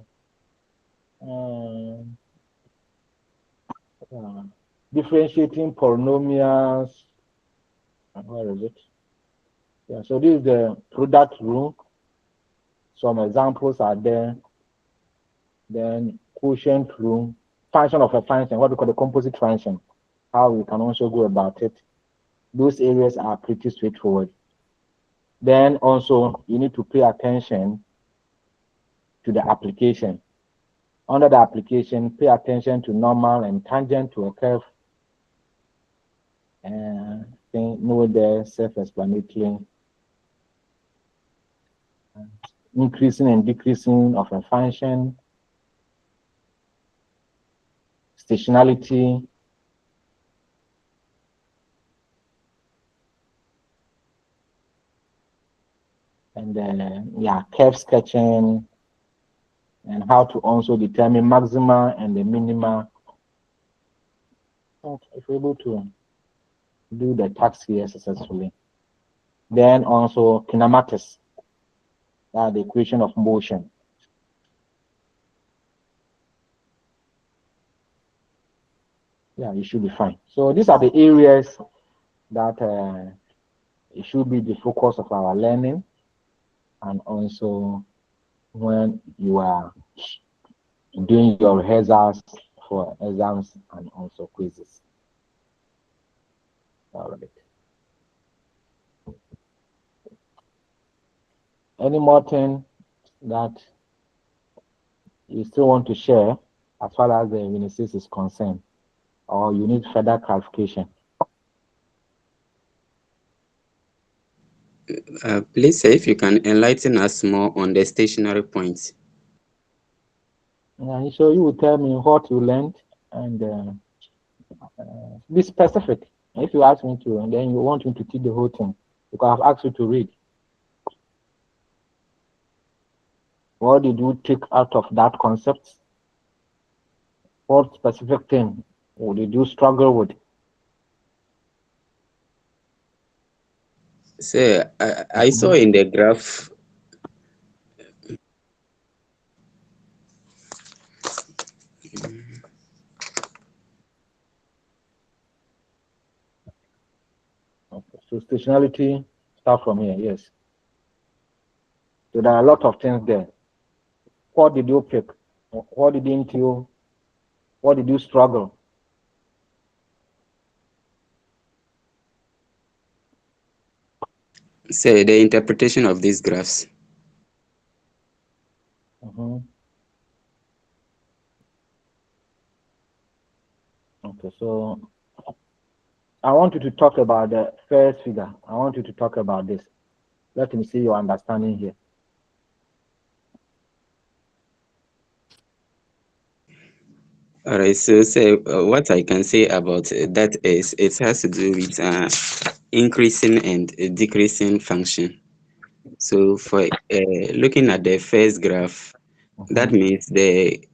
differentiating polynomials. Where is it? Yeah, so this is the product rule. Some examples are there. Then quotient rule, function of a function, what we call the composite function, how we can also go about it. Those areas are pretty straightforward. Then also you need to pay attention to the application. Under the application, pay attention to normal and tangent to a curve. Know the self-explanatory. Increasing and decreasing of a function. Stationality. And then, curve sketching, and how to also determine maxima and the minima. If we're able to do the task here successfully. Then also kinematics, the equation of motion. Yeah, you should be fine. So these are the areas that it should be the focus of our learning, and also when you are doing your rehearsals for exams and also quizzes. All right. Any more thing that you still want to share as far as the Unisys is concerned, or you need further clarification? Please, sir, if you can enlighten us more on the stationary points. So you will tell me what you learned, and be specific. If you ask me to, and then you want me to teach the whole thing, because I've asked you to read. What did you take out of that concept? What specific thing did you struggle with? Sir, I saw in the graph. Okay. So stationality, start from here, yes. So there are a lot of things there. What did you pick? What didn't you? What did you struggle? Sir, the interpretation of these graphs. Okay, so I want you to talk about the first figure. I want you to talk about this. Let me see your understanding here. All right, so what I can say about that is it has to do with increasing and decreasing function. So for looking at the first graph, that means the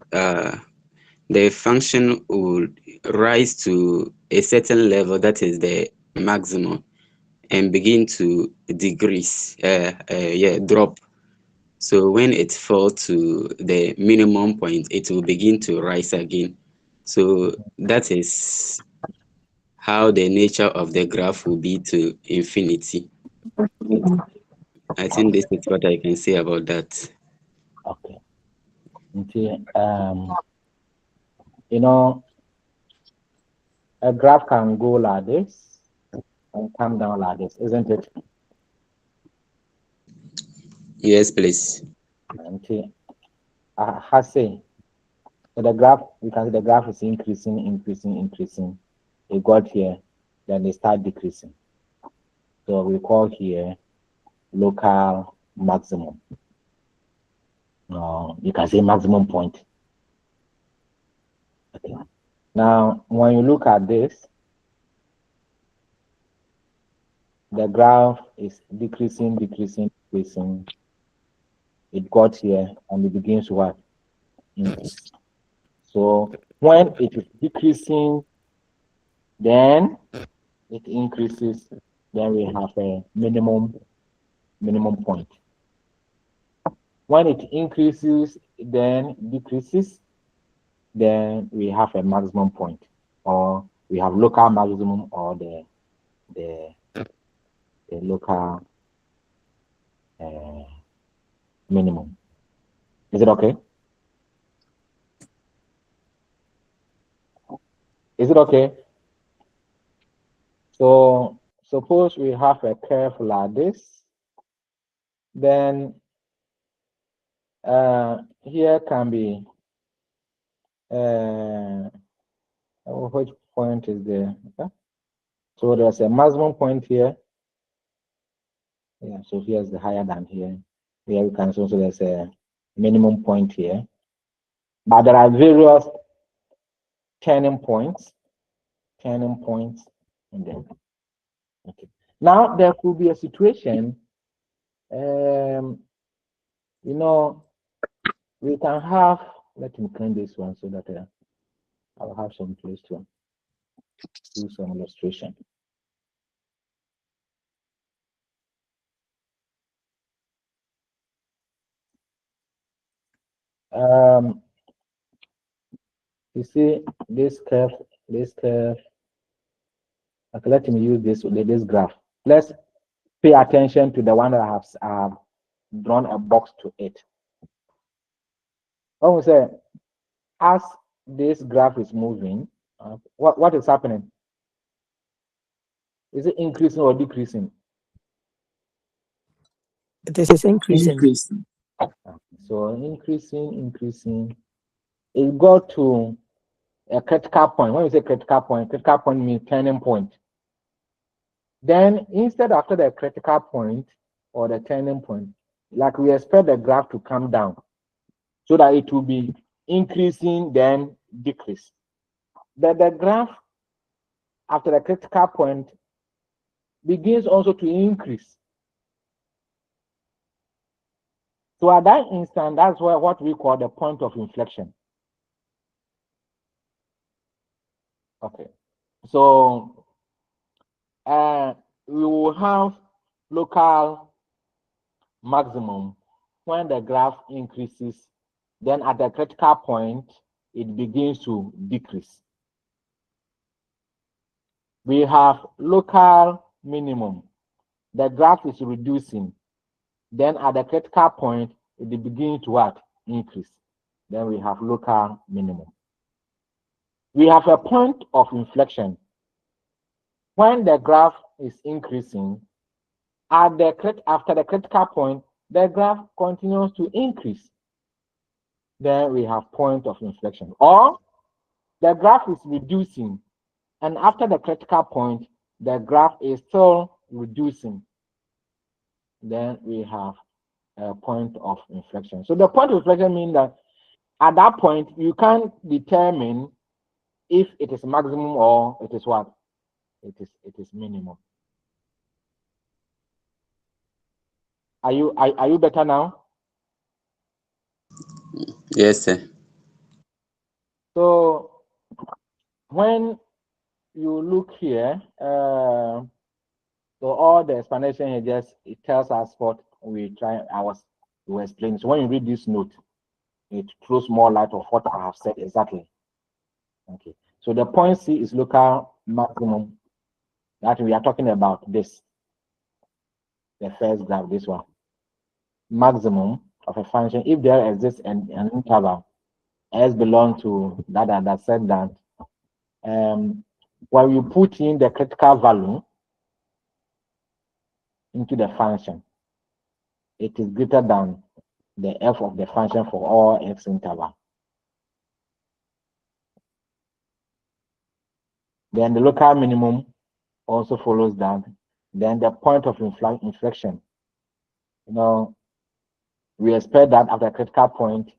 function will rise to a certain level, that is the maximum, and begin to decrease, drop. So when it falls to the minimum point, it will begin to rise again. So that is how the nature of the graph will be to infinity. I think this is what I can say about that. Okay. You know, a graph can go like this and come down like this, isn't it? Yes, please. I say, so the graph, you can see the graph is increasing. It got here, then they start decreasing. So we call here local maximum. You can say maximum point. Okay. Now, when you look at this, the graph is decreasing. It got here and it begins to what? Increase. So when it is decreasing, then it increases, then we have a minimum point. When it increases, then decreases, then we have a maximum point, or we have local maximum or the local minimum. Is it okay? Is it okay? So suppose we have a curve like this, then here can be which point is there? Okay. So there's a maximum point here. Yeah, so here's the higher than here. Here we can see also there's a minimum point here. But there are various turning points in there. Okay. Now there could be a situation, you know, we can have, let me clean this one so that I'll have some place to do some illustration. You see this curve. Okay, let me use this graph. Let's pay attention to the one that I have drawn a box to it. When we say, as this graph is moving, what is happening? Is it increasing or decreasing? It is increasing. So increasing. It got to a critical point. When we say critical point means turning point. Then instead after the critical point or the turning point, like we expect the graph to come down so that it will be increasing then decrease. But the graph after the critical point begins also to increase. So at that instant, that's what we call the point of inflection. Okay. So we will have local maximum when the graph increases, then at the critical point, it begins to decrease. We have local minimum. The graph is reducing. Then at the critical point, it begins to what? Increase. Then we have local minimum. We have a point of inflection. When the graph is increasing, after the critical point, the graph continues to increase. Then we have point of inflection. Or the graph is reducing, and after the critical point, the graph is still reducing. Then we have a point of inflection. So the point of inflection means that at that point, you can determine if it is maximum or it is what? It is minimum. Are you better now? Yes, sir. So when you look here, so all the explanation here just it tells us what we were explaining. So when you read this note, it throws more light of what I have said exactly. Okay. So the point C is local maximum. That we are talking about this. The first graph, this one. Maximum. of a function, if there exists an interval S belongs to that said that when you put in the critical value into the function, it is greater than the f of the function for all x interval. Then the local minimum also follows that. Then the point of inflection. You know, we expect that at the critical point,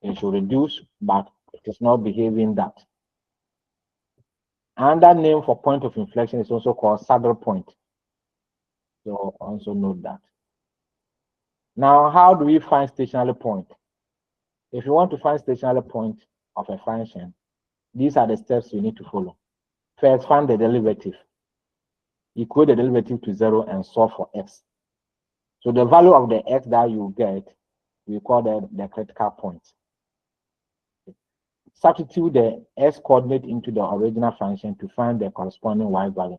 it should reduce, but it is not behaving that. Another name for point of inflection is also called saddle point. So also note that. Now, how do we find stationary point? If you want to find stationary point of a function, these are the steps you need to follow. First, find the derivative. Equate the derivative to 0 and solve for x. So the value of the x that you get, we call the critical point. Substitute the x coordinate into the original function to find the corresponding y value.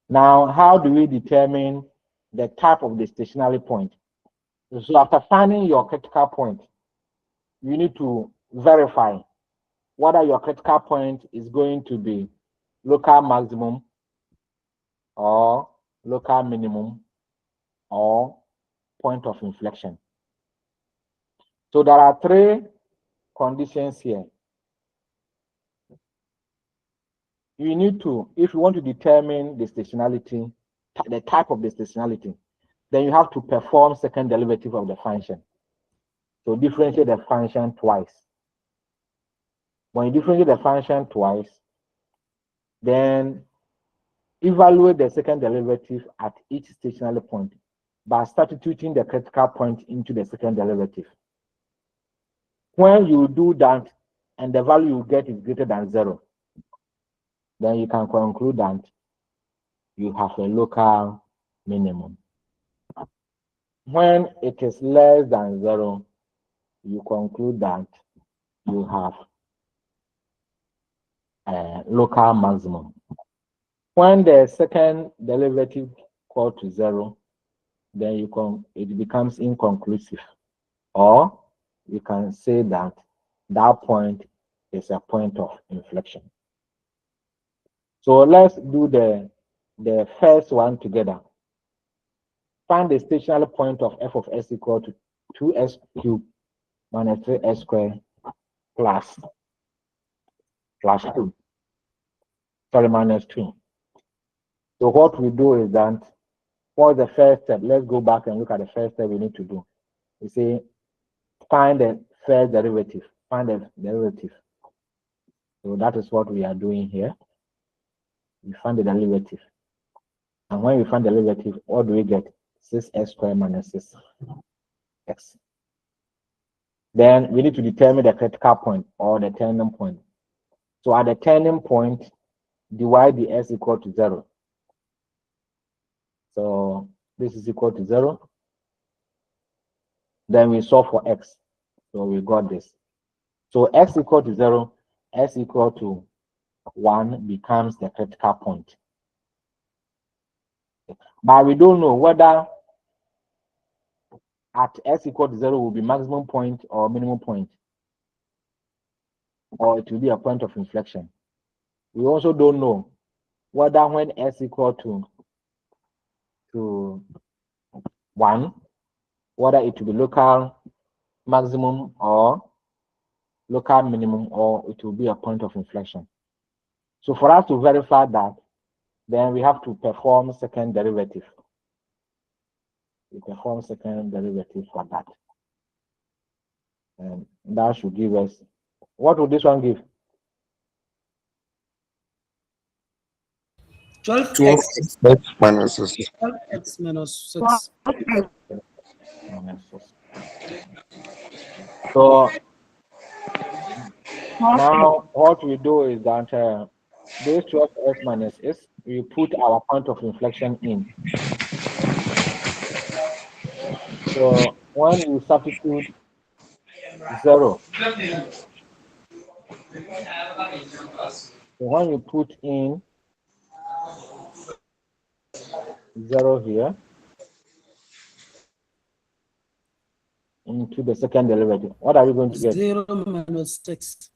Now, how do we determine the type of the stationary point? So after finding your critical point, you need to verify whether your critical point is going to be local maximum or local minimum or point of inflection. So there are three conditions here. You need to, if you want to determine the stationality, the type of the stationality, then you have to perform second derivative of the function. So differentiate the function twice. When you differentiate the function twice, then evaluate the second derivative at each stationary point by substituting the critical point into the second derivative. When you do that and the value you get is greater than 0, then you can conclude that you have a local minimum. When it is less than 0, you conclude that you have a local maximum. When the second derivative equal to 0, then it becomes inconclusive. Or you can say that that point is a point of inflection. So let's do the first one together. Find the stationary point of f of s equal to 2s cubed minus 3s squared plus 2. Sorry, minus 2. So what we do is that, for the first step, let's go back and look at the first step we need to do. We say, find the first derivative. Find the derivative. So that is what we are doing here. We find the derivative. And when we find the derivative, what do we get? 6s squared minus 6x. Then we need to determine the critical point or the turning point. So at the turning point, divide the s equal to 0. So this is equal to 0. Then we solve for x. So we got this. So x equal to 0, s equal to 1 becomes the critical point. But we don't know whether at s equal to 0 will be maximum point or minimum point, or it will be a point of inflection. We also don't know whether when s equal to 1, whether it will be local maximum or local minimum, or it will be a point of inflection. So for us to verify that, then we have to perform second derivative. We perform second derivative for that. And that should give us, what would this one give? 12x. 12x minus 6. 12x minus 6. So now what we do is that this 12x minus s, we put our point of inflection in. So when you substitute 0, so when you put in 0 here, into the second derivative. What are we going to get? 0 minus 6.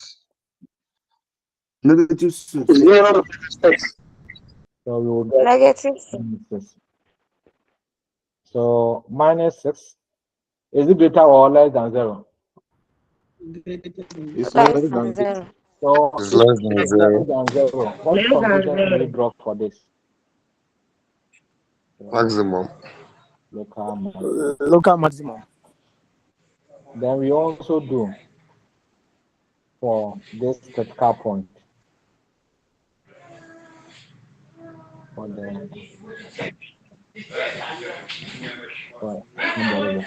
Negative 6. 0 minus 6. So we will get Negative 6. -6. So -6, is it greater or less than 0? It's Less less than than 0. So It's if less it than is less 0. than 0, what Less than conclusion should we 0. draw for this? Maximum. Local maximum. Local maximum. Then we also do for this critical point for the second derivative.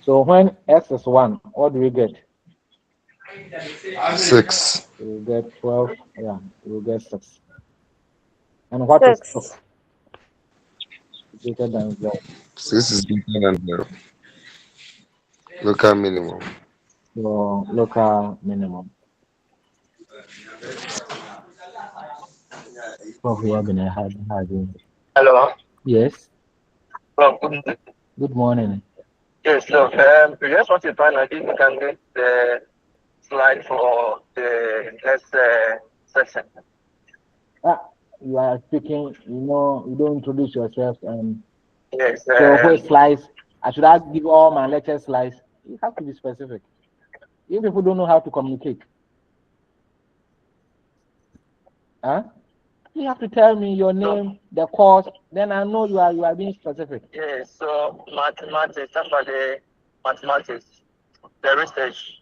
So when x is 1, what do we get? 6. We will get 12. Yeah, we will get 6. And what is 6. 6? Greater than 0. 6 is greater than 0. Local minimum. So local minimum. Oh, we have been having. Hello. Yes. Oh, good morning. Good morning. Yes, so we just want to find out if you can get the slide for the next section. You are speaking, you don't introduce yourself. Yes. So who slides? I should have give all my lecture slides. You have to be specific. If people don't know how to communicate, you have to tell me your name, the course, then I know you are being specific. Yes, so mathematics, about the mathematics, the research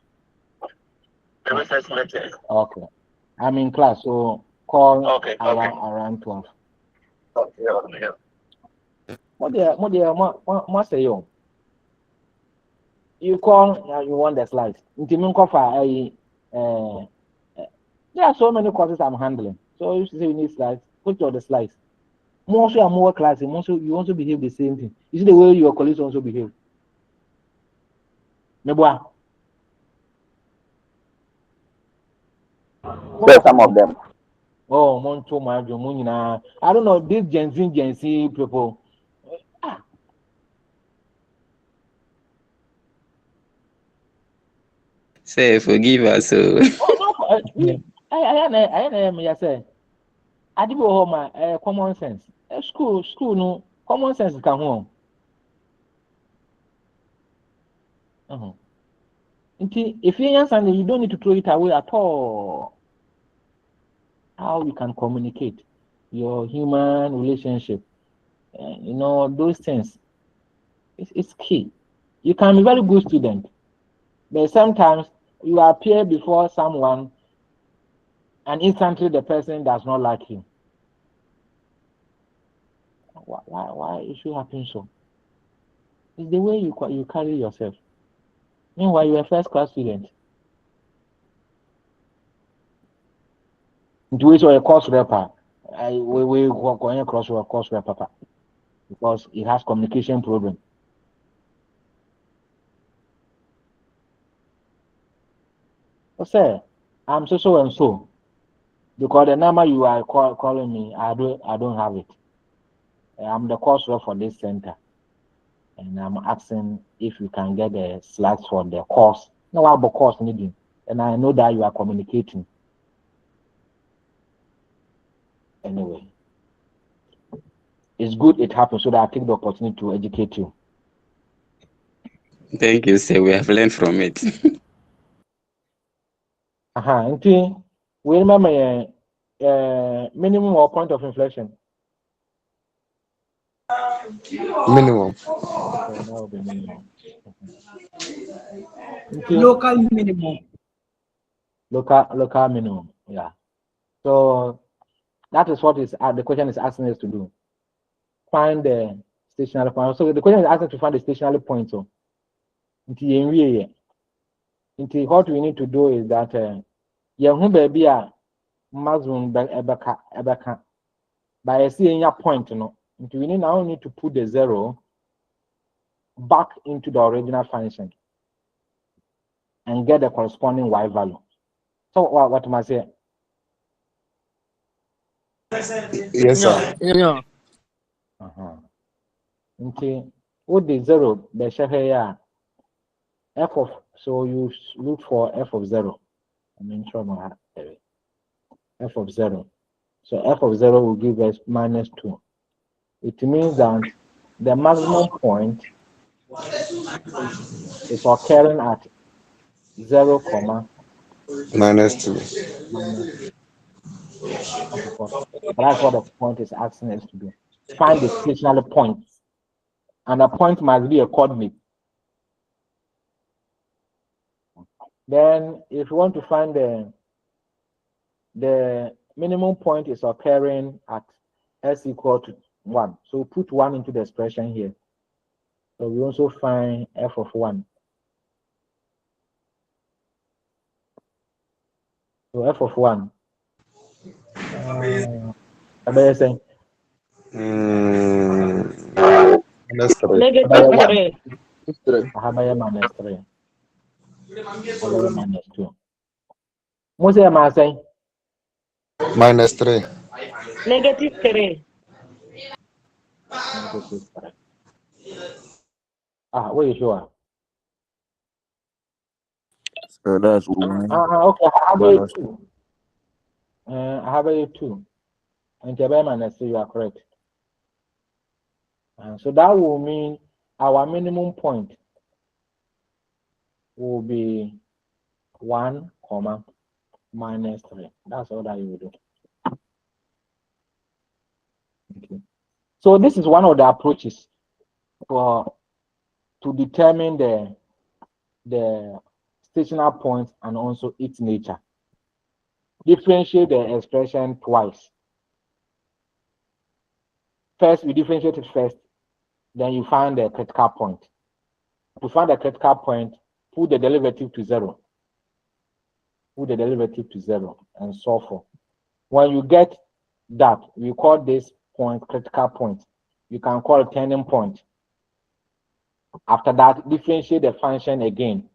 method. Okay. I'm in class, so call around 12. Okay. What say you? You call, you want the slides. There are so many courses I'm handling. So if you say you need slides, put your the slides. More so and more class, you also behave the same thing. You see the way your colleagues also behave. Mebwa. Yes, some of them. Oh, I don't know, these Gen Z people. Say, forgive us. So. I say, I did go home, common sense. School, no, common sense come home. If you understand, you don't need to throw it away at all. How you can communicate your human relationship, those things. It's key. You can be a very good student, but sometimes you appear before someone and instantly the person does not like you. Why it should happen so? It's the way you carry yourself. Meanwhile, you're a first class student. Into which a course rapper. We going across a course rapper because it has communication problem. Say, I'm so and so. Because the number you are calling me, I don't have it. I'm the course rep for this center, and I'm asking if you can get the slides for the course. No, I have a course needing, and I know that you are communicating. Anyway, it's good it happens so that I take the opportunity to educate you. Thank you, sir. We have learned from it. We remember minimum or point of inflection. Minimum. Okay, that will be minimum. Local minimum. Local minimum. Yeah. So that is what the question is asking us to do. Find the stationary point. So the question is asking to find the stationary point. So what we need to do is that baby maximum ebeka by a point. We now need to put the 0 back into the original function and get the corresponding y value. So what am I saying? Yes, sir. Yeah. Okay. With the 0, the share here, f of, so you look for f of 0. I mean, f of 0. So f of 0 will give us -2. It means that the maximum point is occurring at 0, -2. -2. That's what the point is asking us to do. Find the stationary point. And a point must be a coordinate. Then if you want to find the minimum point is occurring at s equal to 1. So put 1 into the expression here. So we also find f of 1. So f of 1. -3. -3. -3. -2. Most am I saying? -3. -3. -3. Wait, sure. So that's 1 Okay, I have minus a 2. I have a 2. And -3, you are correct. So that will mean our minimum point will be 1, -3. That's all that you will do. Okay. So this is one of the approaches to determine the stationary point and also its nature. Differentiate the expression twice. First, we differentiate it first, then you find the critical point. To find the critical point, put the derivative to 0. Put the derivative to 0 and solve for. When you get that, we call this point critical point. You can call it turning point. After that, differentiate the function again,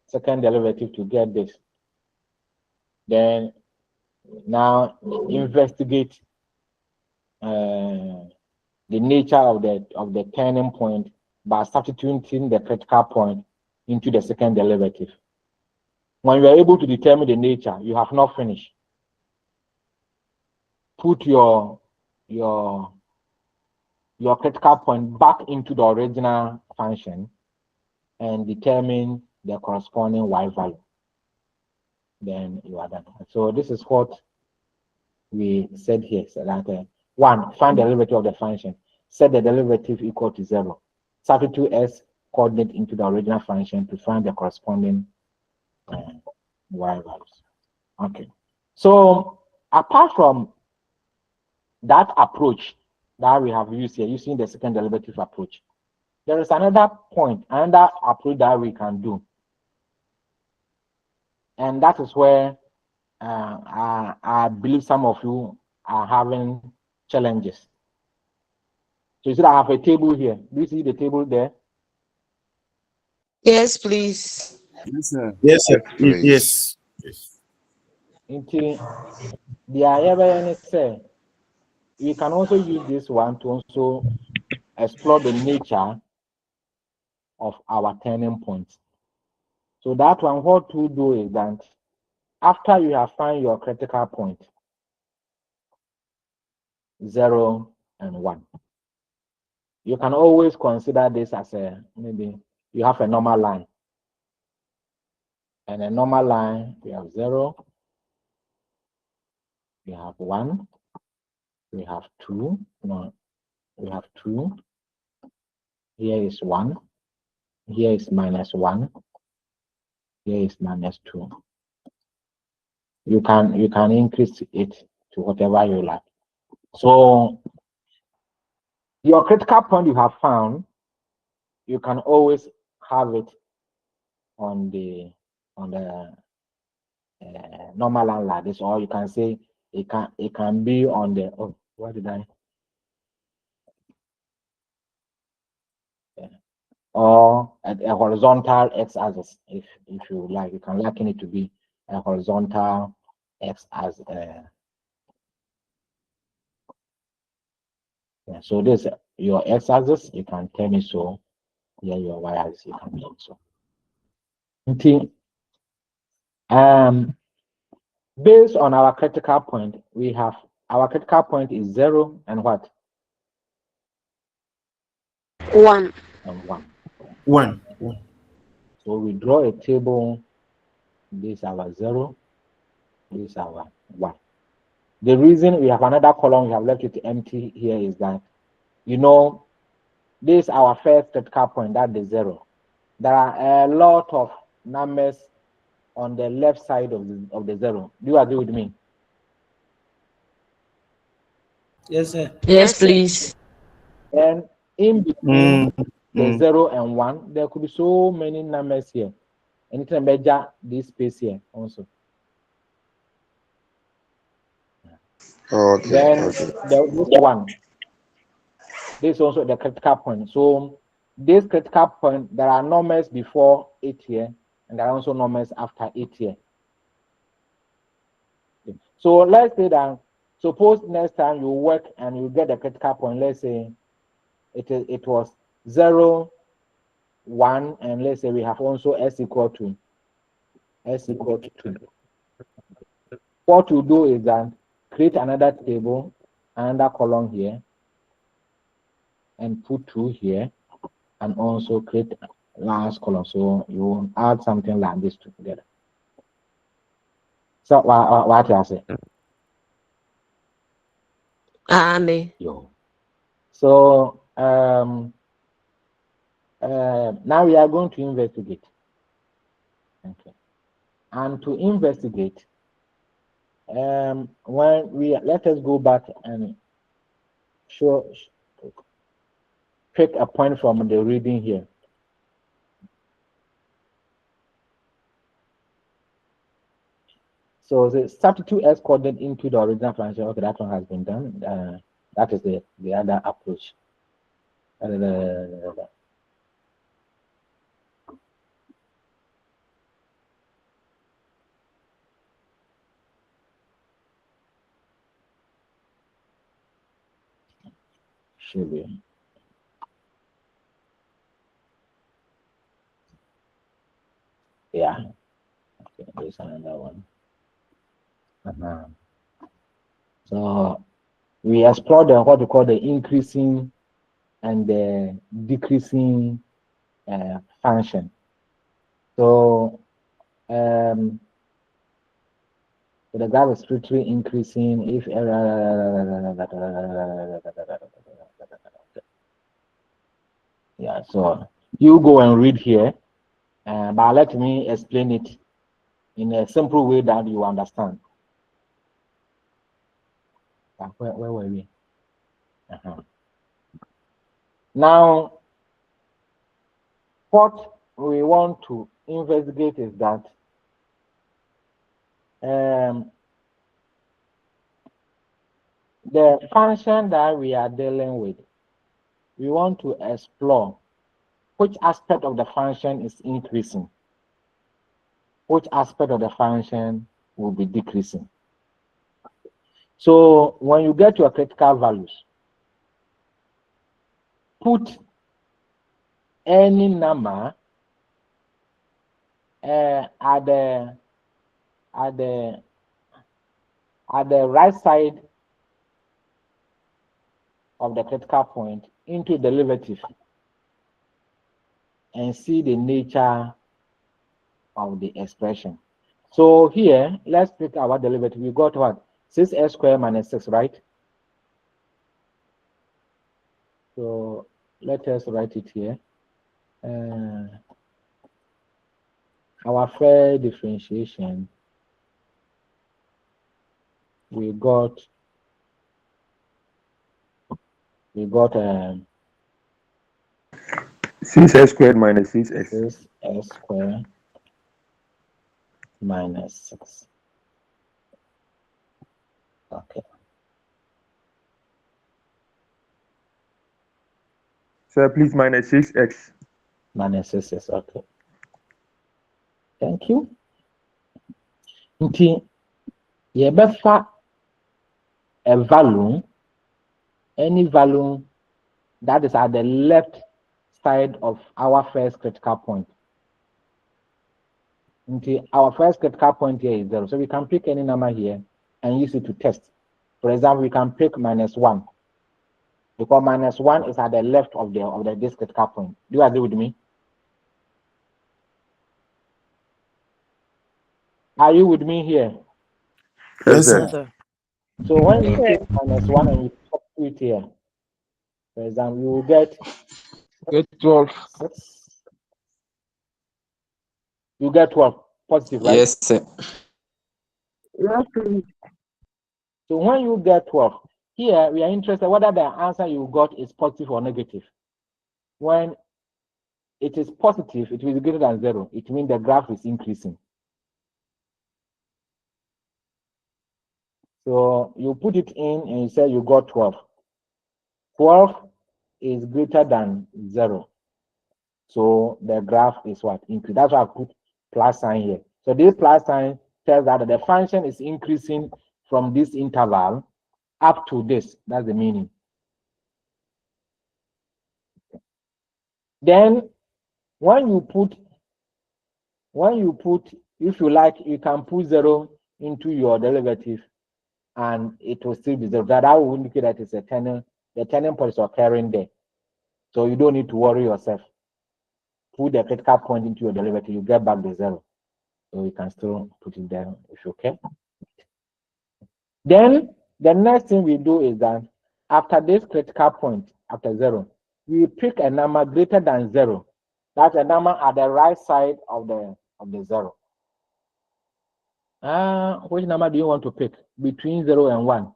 second derivative to get this. Then now investigate the nature of the turning point by substituting the critical point into the second derivative. When you are able to determine the nature, you have not finished. Put your critical point back into the original function and determine the corresponding y value. Then you are done. So this is what we said here. So that 1, find the derivative of the function. Set the derivative equal to 0. Substitute s coordinate into the original function to find the corresponding y values. Okay. So apart from that approach that we have used here, using the second derivative approach, there is another approach that we can do. And that is where I believe some of you are having challenges. So you see, I have a table here. Do you see the table there? Yes, please. Yes, sir. Yes, sir. Yes. Until the ever say, we can also use this one to also explore the nature of our turning points. So that one, what to do is that after you have found your critical point, 0 and 1, you can always consider this as maybe you have a normal line. And a normal line, we have 0, we have 1, we have 2, we have 2, here is 1, here is -1, here is -2. You can increase it to whatever you like. So your critical point you have found, you can always have it on the normal line like this, or you can say it can be on the or at a horizontal x-axis. If you like, you can liken it to be a horizontal x-axis. So this your x-axis, you can turn it so. Here your y-axis, you can turn it so. Okay. Based on our critical point, we have our critical point is 0 and what? 1. And 1. 1. So we draw a table. This is our 0. This is our 1. The reason we have another column, we have left it empty here is that, you know, this is our first critical point, that's the 0. There are a lot of numbers on the left side of the 0. Do you agree with me? Yes, sir. Yes, please. And in between the 0 and 1, there could be so many numbers here. And it can measure this space here also. Okay. Then Okay. this one, this is also the critical point. So this critical point, there are numbers before 8 here, and there are also numbers after 8 here. So let's say that, suppose next time you work and you get the critical point, let's say it was 0, 1, and let's say we have also s equal to 2. What you do is that create another table, another column here, and put 2 here, and also create last column. So you add something like this together. So what you say? Andy. Yo. So now we are going to investigate. Okay. And to investigate, when let us go back and pick a point from the reading here. So the substitute s coordinate into the original function. Okay, that one has been done. That is the other approach. Should be. Yeah. Okay, there's another one. So we explored what we call the increasing and the decreasing function. So the graph is strictly increasing if yeah. So you go and read here, but let me explain it in a simple way that you understand. Where were we? Now, what we want to investigate is that the function that we are dealing with, we want to explore which aspect of the function is increasing, which aspect of the function will be decreasing. So when you get your critical values, put any number at the right side of the critical point into derivative and see the nature of the expression. So here, let's pick our derivative. We got what? 6s squared minus 6, right? So let us write it here. Our fair differentiation, we got 6s squared minus 6s. 6s squared minus 6. Okay. Sir, please minus 6x. Minus 6x, okay. Thank you. Okay. You better a value, any value That is at the left side of our first critical point. Okay, our first critical point here is 0. So we can pick any number here and use it to test. For example, we can pick -1 because -1 is at the left of this critical point. Do you agree with me? Are you with me here? Yes, sir. So when you take -1 and you substitute here, for example, you will get 12. You get 12 positive, right? Yes, sir. So when you get 12, here we are interested whether the answer you got is positive or negative. When it is positive, it will be greater than 0. It means the graph is increasing. So you put it in and you say you got 12. 12 is greater than 0. So the graph is what? Increase. That's why I put plus sign here. So this plus sign tells that the function is increasing from this interval up to this. That's the meaning. Then when you put, if you like, you can put 0 into your derivative and it will still be 0. That will indicate that it's a turning, the turning point is occurring there. So you don't need to worry yourself. Put the critical point into your derivative, you get back the 0. So you can still put it there if you care. Then the next thing we do is that after this critical point, after 0, we pick a number greater than 0. That's a number at the right side of the 0. Which number do you want to pick between 0 and 1?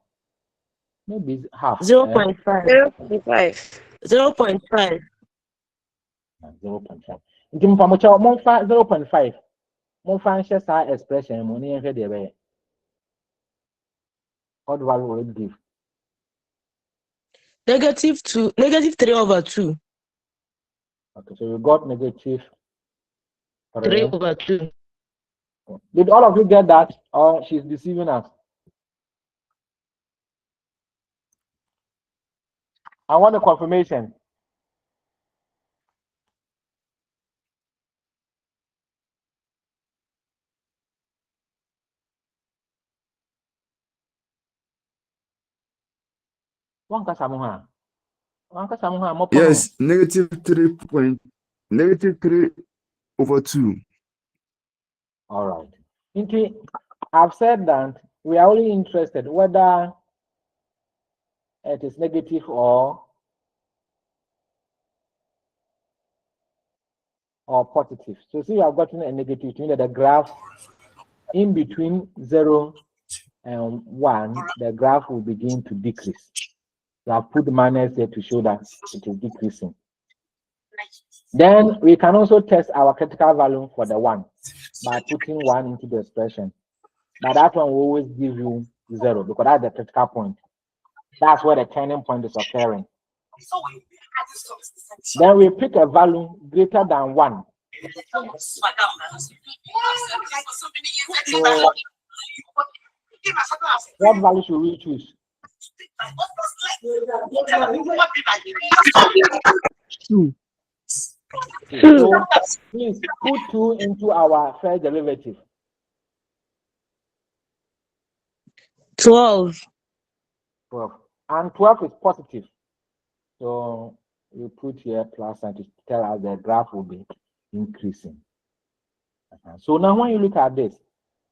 Maybe it's half. 0.5. 0.5. 0.5. 0.5. Into Mpamocha, Monfa 0.5. Monfa share sa expression money and the what value will it give? -2. -3/2. Okay, so you got -3. 3/2. Did all of you get that, or she's deceiving us? I want a confirmation. Yes, -3/2. All right. I've said that we are only interested whether it is negative or positive. So see, I've gotten a negative, which means that the graph in between 0 and 1, the graph will begin to decrease. So I've put the minus here to show that it is decreasing. Then we can also test our critical value for the 1 by putting 1 into the expression. But that one will always give you 0 because that's the critical point. That's where the turning point is occurring. Then we pick a value greater than 1. So what value should we choose? 2. So please put 2 into our first derivative. 12. 12. And 12 is positive. So you put here plus and to tell us the graph will be increasing. So now when you look at this,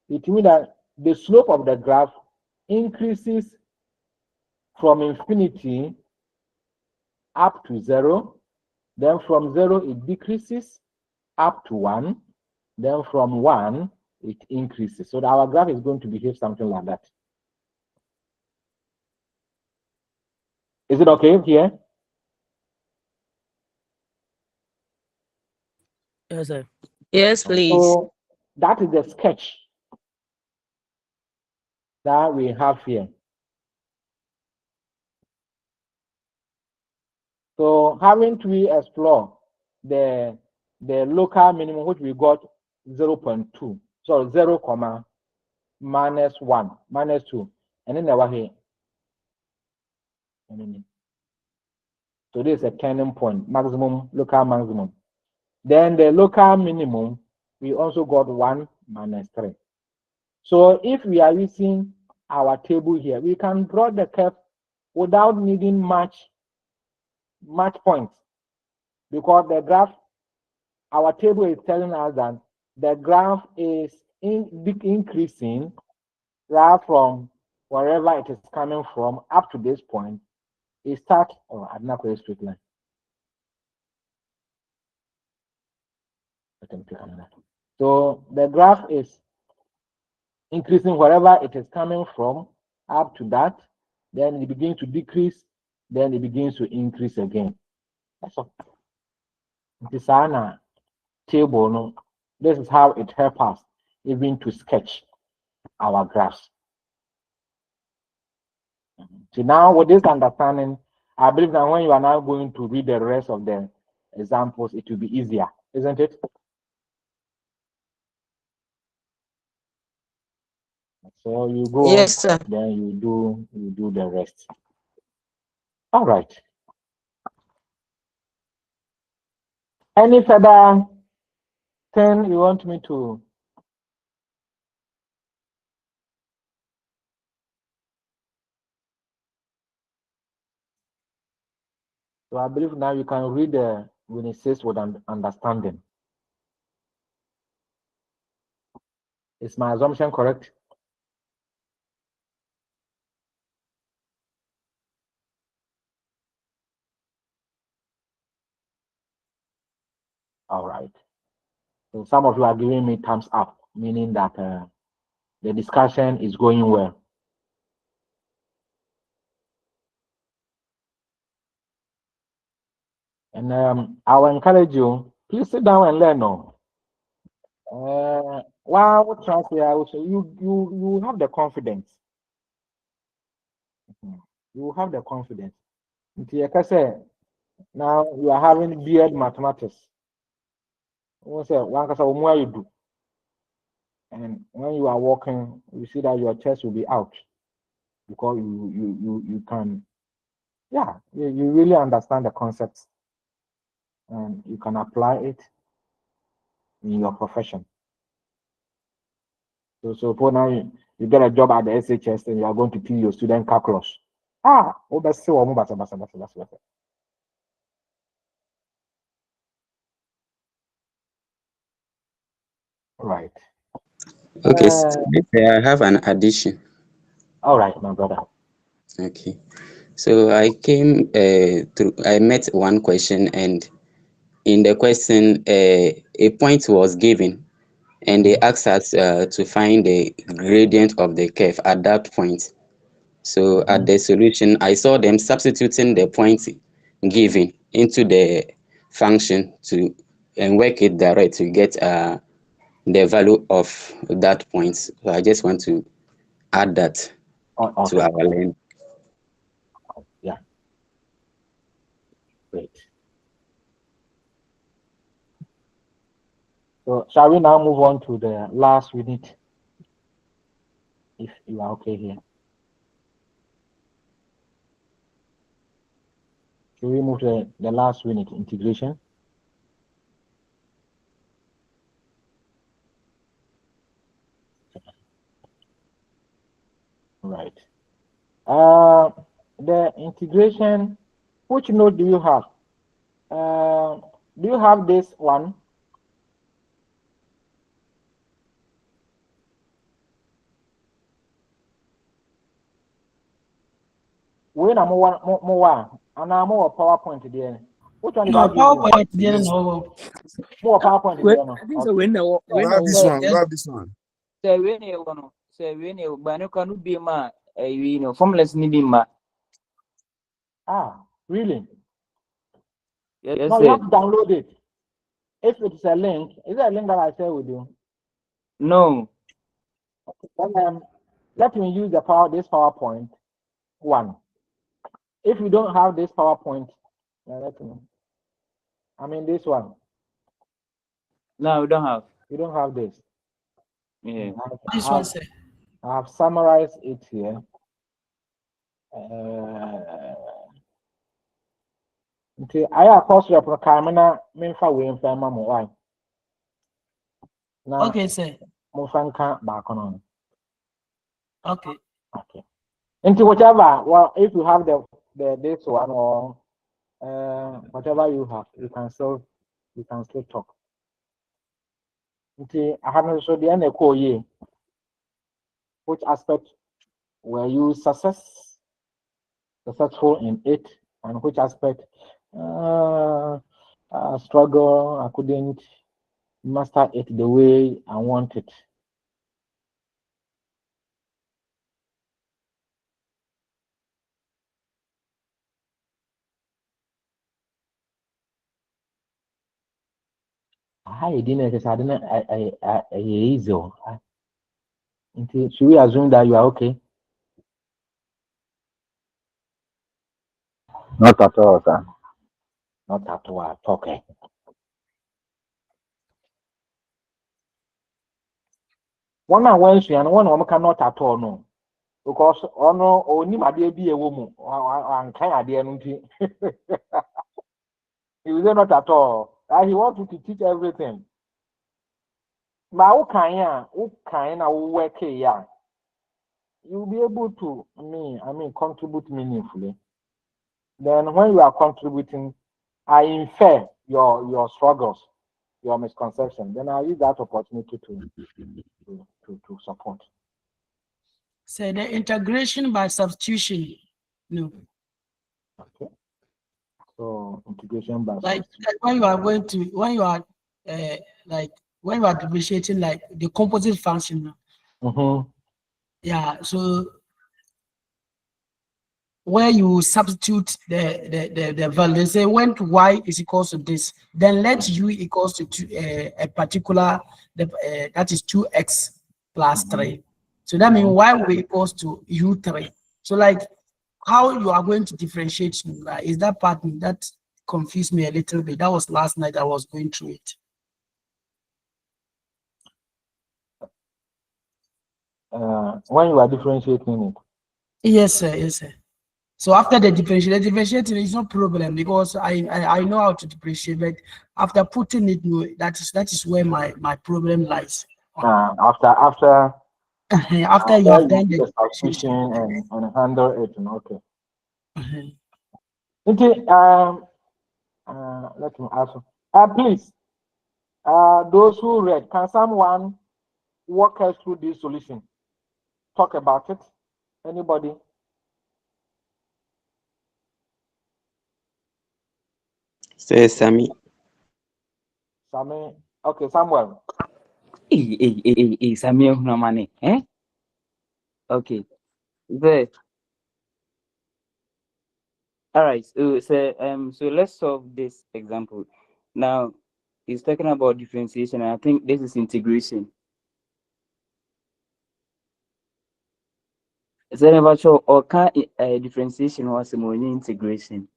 it means that the slope of the graph increases from infinity up to 0. Then from 0, it decreases up to 1. Then from 1, it increases. So our graph is going to behave something like that. Is it okay here? Yes, sir. Yes, please. So that is the sketch that we have here. So having to explore the local minimum, which we got 0.2, so 0, minus 1, minus 2, and then over here. So this is a turning point, maximum, local maximum. Then the local minimum, we also got 1 minus 3. So if we are using our table here, we can draw the curve without needing much points, because the graph, our table is telling us that the graph is increasing right from wherever it is coming from up to this point. It starts, I'm not going to straight line. So the graph is increasing wherever it is coming from up to that, then it begins to decrease, then it begins to increase again. That's all. This is our table. No? This is how it helps us even to sketch our graphs. So now with this understanding, I believe that when you are now going to read the rest of the examples, it will be easier, isn't it? So you go, yes, sir. then you do the rest. All right. Any further thing you want me to? So I believe now you can read the when it says with understanding. Is my assumption correct? All right. So some of you are giving me thumbs up, meaning that the discussion is going well. And I will encourage you, please sit down and learn. While transfer, I will say you have the confidence. You have the confidence. Like I said, now you are having beard mathematics. One can more you do. And when you are walking, you see that your chest will be out because you can, yeah, you really understand the concepts and you can apply it in your profession. So for now, you get a job at the SHS and you are going to teach your student calculus. That's so right. Okay, so I have an addition. All right, my brother. Okay, so I came I met one question, and in the question, a point was given, and they asked us to find the gradient of the curve at that point. So at the solution, I saw them substituting the point given into the function and work it direct to get the value of that point. So I just want to add that to our learning. Yeah. Great. So shall we now move on to the last unit? If you are okay here. Should we move to the last unit, integration? Right. The integration, which node do you have? Do you have this one? When I'm more and I'm more PowerPoint there. Which one? No, PowerPoint there no. More PowerPoint there no. I think so. When Grab this one. Say when you want say when you but you can be ma you know formless ni be ma. Really? Yes, no, you have to download it. If it's a link, is it a link that I share with you? No. Then, let me use this PowerPoint one. If you don't have this PowerPoint, let me. I mean this one. No, we don't have. You don't have this. Yeah. This one, sir. I have summarized it here. Okay, I have course rep Carmena Minfa Wayne Fama Why? Now, Okay, sir. Mofanka back on. Okay. Okay. Into whatever, well, if you have the this one or whatever you have, you can still talk. Okay, I haven't so the end call ye. Which aspect were you successful in it, and which aspect struggle, I couldn't master it the way I want it. I didn't easy. Should we assume that you are okay? Not at all, sir. Not at all. Okay. One and one and one cannot at all no. Because only my dear be a woman and kind of dear. He was not at all. He wanted to teach everything. But who kind of work here? You'll be able to contribute meaningfully. Then when you are contributing, I infer your struggles, your misconception. Then I use that opportunity to support. So the integration by substitution, no. Okay. So integration by like when you are when you are differentiating like the composite function. Mm-hmm. Yeah. So where you substitute the value, they say when y is equals to this, then let u equals to a particular that is 2x plus 3. So that means y will be equals to u3. So like how you are going to differentiate is that part that confused me a little bit. That was last night I was going through it. When you are differentiating it. Yes, sir. Yes, sir. So after the differentiating is no problem because I know how to differentiate, but after putting it, that is where my problem lies. After after you have done the substitution and handle it, okay. Uh-huh. Okay. Let me ask. Please. Those who read, can someone walk us through this solution? Talk about it. Anybody? Say Sammy. Sammy. Okay, Samuel. Sammy, no money. Okay. There. All right. So let's solve this example. Now, he's talking about differentiation, and I think this is integration. So never sure or can differentiation was a more integration.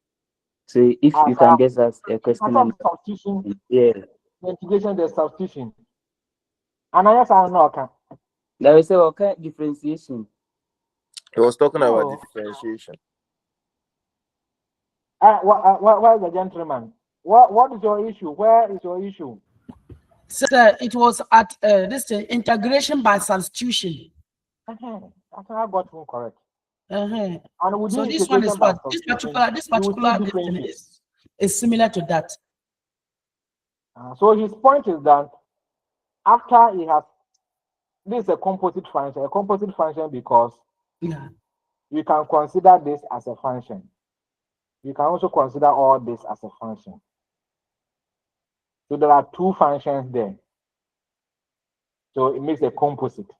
So if you can guess us a question and substitution, yeah. The integration, the substitution. And I don't know. Okay. There is a okay differentiation. He was talking about differentiation. Where is the gentleman? What is your issue? Where is your issue? Sir, it was at this integration by substitution. I think I got him correct. And so this one is what this particular is similar to that. So his point is that after he has this is a composite function because you can consider this as a function. You can also consider all this as a function. So there are two functions there. So it makes a composite.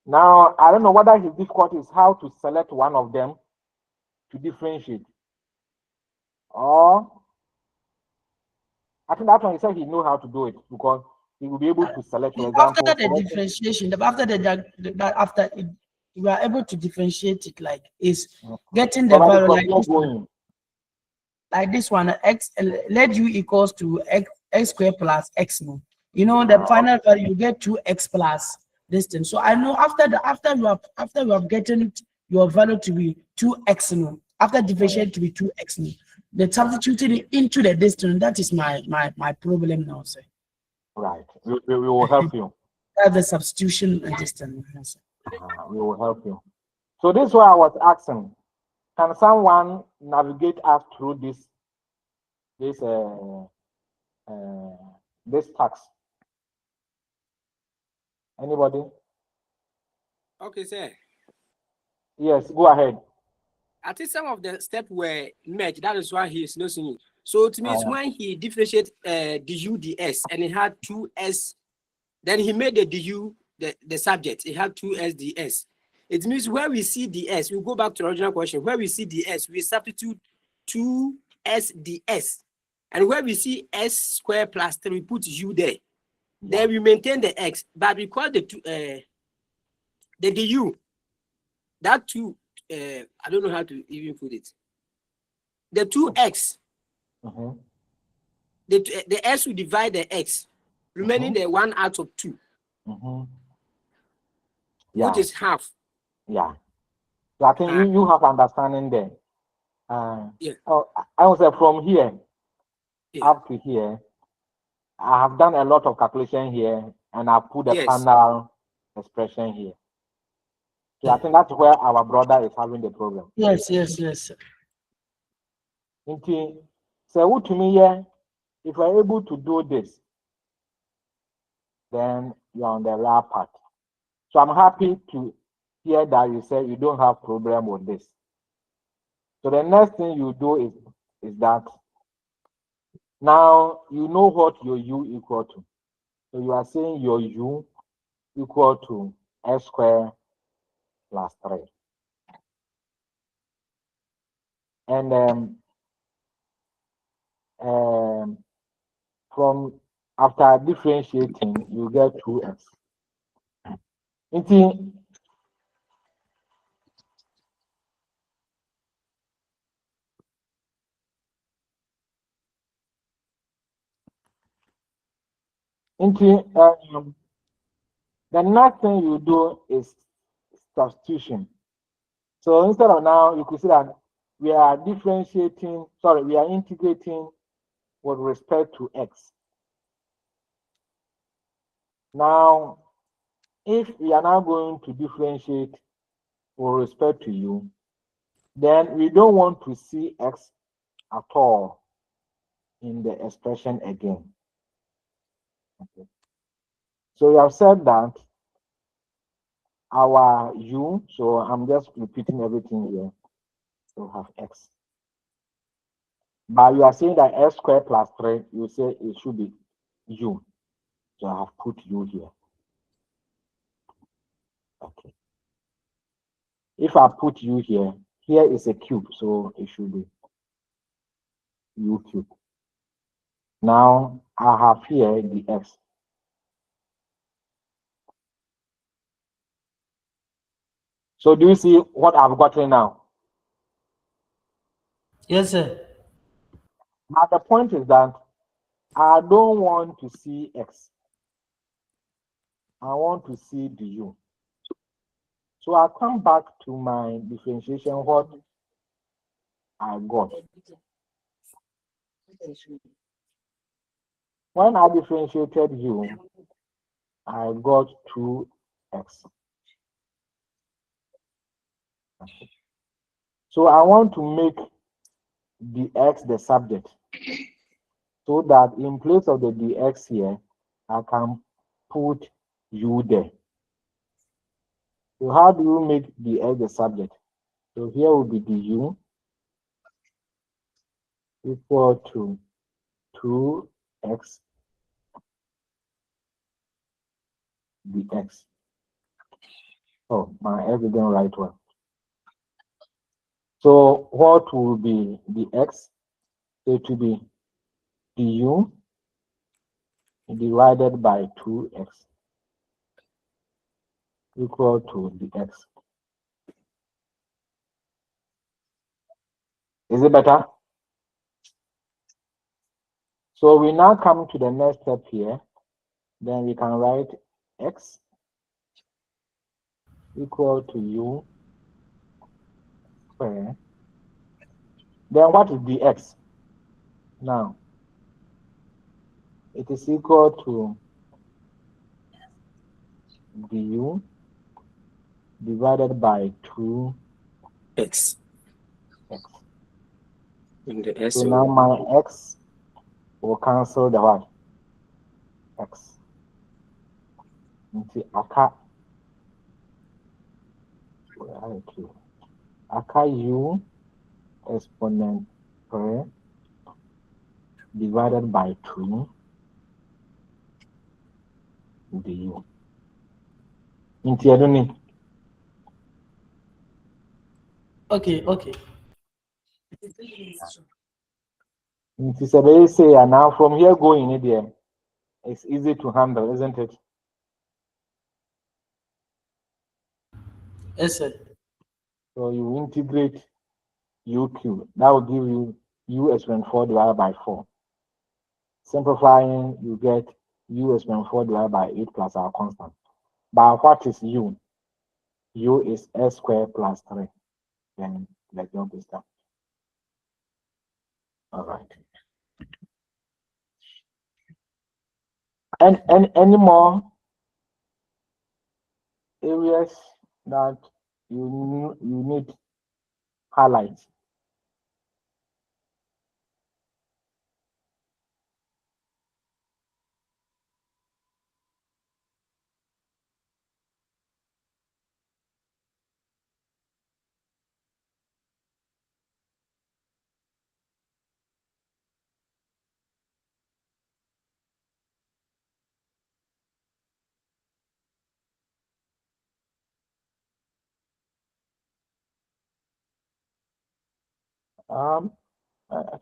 Now, I don't know whether his difficulty is how to select one of them to differentiate. Or, I think that one he said he knows how to do it because he will be able to select, for example. After the differentiation, after you are able to differentiate it, like is getting the value like this one, x let u equals to x squared plus x. You know the final value you get 2x plus this thing. So I know after you have gotten your value to be 2x, after differentiate to be 2x, They substituted it into the distance. That is my problem now, sir. Right. We will help you. That's the substitution and distance. Yes, We will help you. So this is why I was asking, can someone navigate us through this tax? Anybody? Okay, sir. Yes, go ahead. I think some of the steps were merged. That is why he is listening. So it means when he differentiated du ds and he had 2s, then he made the du the subject. It had 2s ds. It means where we see ds, we go back to the original question. Where we see ds, we substitute 2s ds. And where we see s squared plus 3, we put u there. Then we maintain the x, but we call the du, that 2, I don't know how to even put it. The 2x, the s will divide the x, remaining the 1 out of 2, which is half. Yeah. So I think you have understanding there. Oh, I was from here up to here. I have done a lot of calculation here, and I put the final expression here. So I think that's where our brother is having the problem. Yes. Okay. So to me, if we're able to do this, then you're on the right path. So I'm happy to hear that you say you don't have problem with this. So the next thing you do is that now you know what your u equal to. So you are saying your u equal to s squared plus 3. And from after differentiating, you get 2x. The next thing you do is substitution. So instead of now, you could see that we are integrating with respect to x. Now, if we are now going to differentiate with respect to u, then we don't want to see x at all in the expression again. Okay. So we have said that our u, so I'm just repeating everything here, so have x. But you are saying that s squared plus 3, you say it should be u. So I have put u here. Okay. If I put u here, here is a cube, so it should be u cube. Now I have here the x. So do you see what I've gotten now? Yes, sir. Now the point is that I don't want to see x. I want to see du. So I come back to my differentiation, what I got. When I differentiated u, I got 2x. So I want to make the x the subject, so that in place of the dx here, I can put u there. So how do you make the x the subject? So here will be du equal to 2x dx. Oh, my x didn't write well. So what will be the x? It will be du divided by 2x equal to the x. Is it better? So we now come to the next step here. Then we can write x equal to u squared. Then what is dx? Now, it is equal to du divided by 2 X. In the S. So now my x will cancel the what? X. Into aka u exponent per divided by 2 du. Into I don't need. Okay, okay. Into say and now from here going in there, it's easy to handle, isn't it? Yes, sir. So you integrate uq. That will give you u exponent 4 divided by 4. Simplifying, you get u exponent 4 divided by 8 plus our constant. But what is u? U is s squared plus 3. Then the job is done. All right. And any more areas that you need highlight?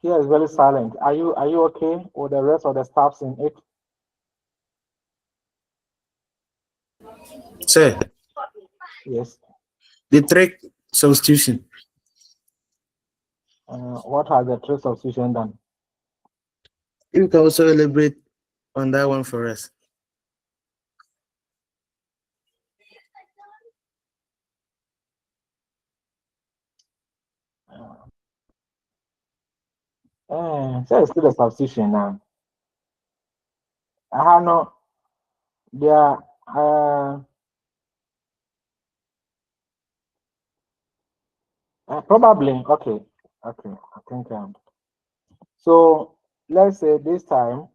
Here is very silent. Are you okay with the rest of the stuffs in it? Sir, Yes. the trick substitution. What are the three substitution done? You can also elaborate on that one for us. So it's still a substitution now. I have no. There. Probably. Okay. I think. So let's say this time.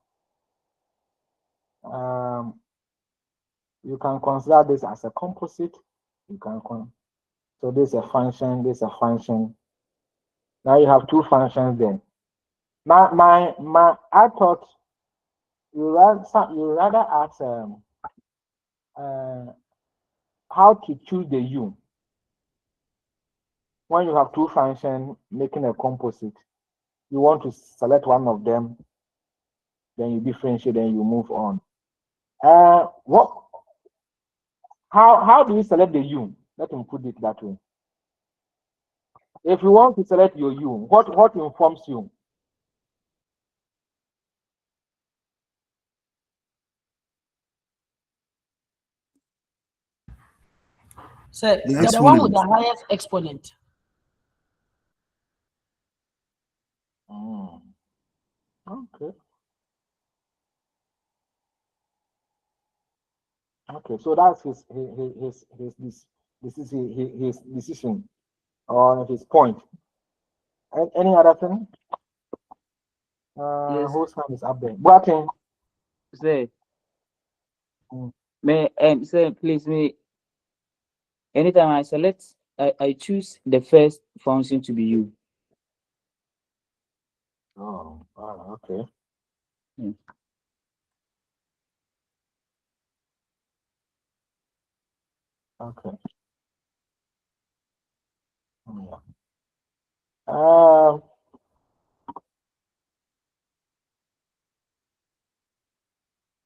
You can consider this as a composite. You can so this is a function. This is a function. Now you have two functions there. I thought you rather ask how to choose the u when you have two functions making a composite. You want to select one of them, then you differentiate, then you move on. How do you select the u? Let me put it that way. If you want to select your u, what informs you? So the one with the highest exponent. Okay. Okay, so that's his decision or his point. Any other thing? Yes. Whose hand is up there? Boating. Say. May say please me. Anytime I select, I choose the first function to be u. Oh, okay. Yeah. Okay. Yeah.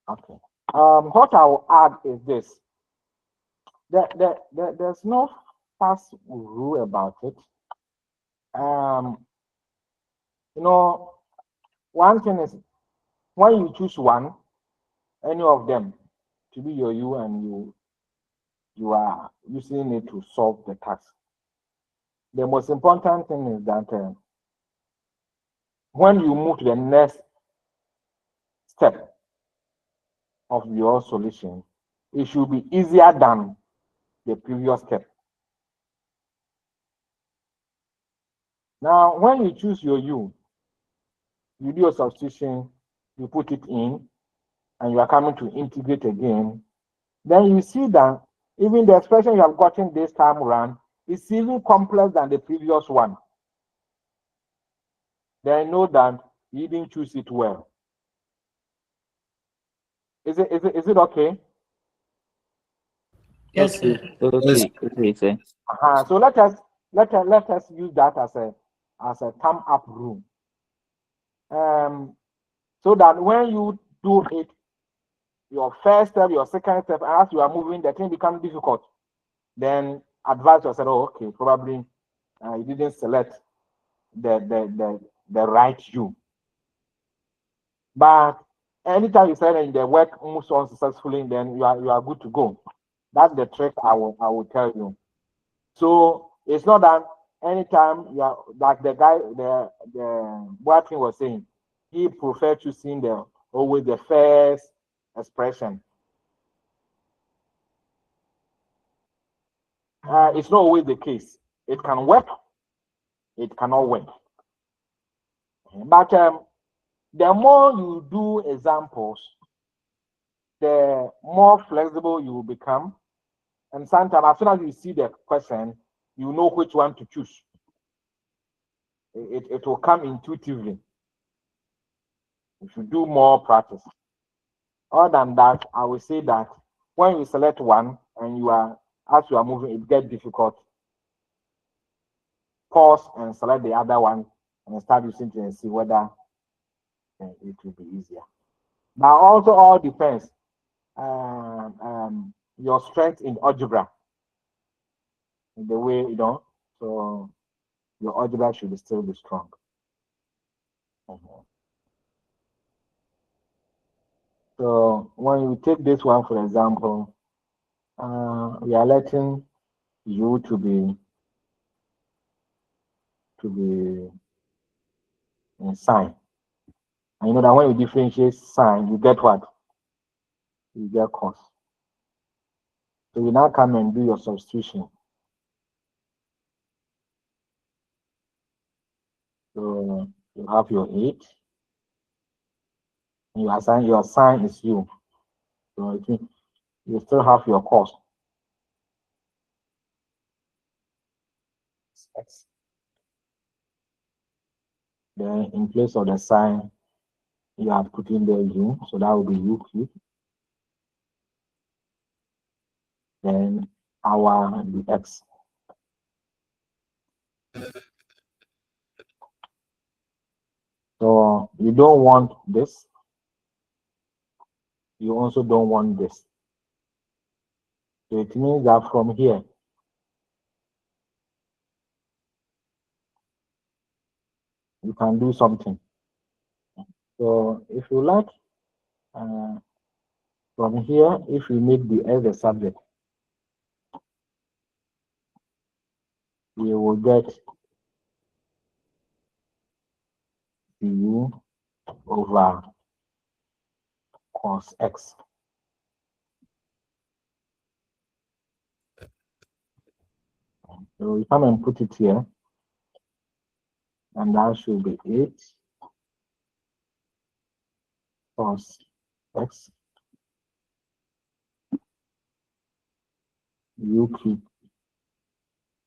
Okay. What I will add is this. There's no fast rule about it. You know, one thing is when you choose one, any of them to be your u, and you are using it to solve the task. The most important thing is that when you move to the next step of your solution, it should be easier than the previous step. Now, when you choose your U, you do a substitution, you put it in, and you are coming to integrate again, then you see that even the expression you have gotten this time around is even complex than the previous one. Then know that you didn't choose it well. Is it okay? Yes, sir. Okay, okay, sir. So let us use that as a thumb up rule. So that when you do it, your first step, your second step, as you are moving, the thing becomes difficult. Then advise yourself, oh, okay, probably you didn't select the right U. But anytime you say that the work moves on successfully, then you are good to go. That's the trick I will tell you. So it's not that anytime you are like the guy, the Boateng was saying, he preferred choosing always the first expression. It's not always the case. It can work, it cannot work. But the more you do examples, the more flexible you will become. And sometimes, as soon as you see the question, you know which one to choose. It will come intuitively if you do more practice. Other than that, I will say that when you select one and as you are moving, it gets difficult. Pause and select the other one and start using it and see whether it will be easier. Now, also all depends your strength in algebra, in the way so your algebra should still be strong. So when you take this one, for example, we are letting U to be in sign. And you know that when you differentiate sign, you get what? You get cos. So you now come and do your substitution. So you have your 8. And your sign is U. So it means you still have your cos. X. Then in place of the sign, you have put in the U, so that will be U cube. Then the X. So you don't want this. You also don't want this. So it means that from here, you can do something. So if you like, from here, if you make the S the subject, you will get du over cos X. So you come and put it here, and that should be 8 cos X U cube.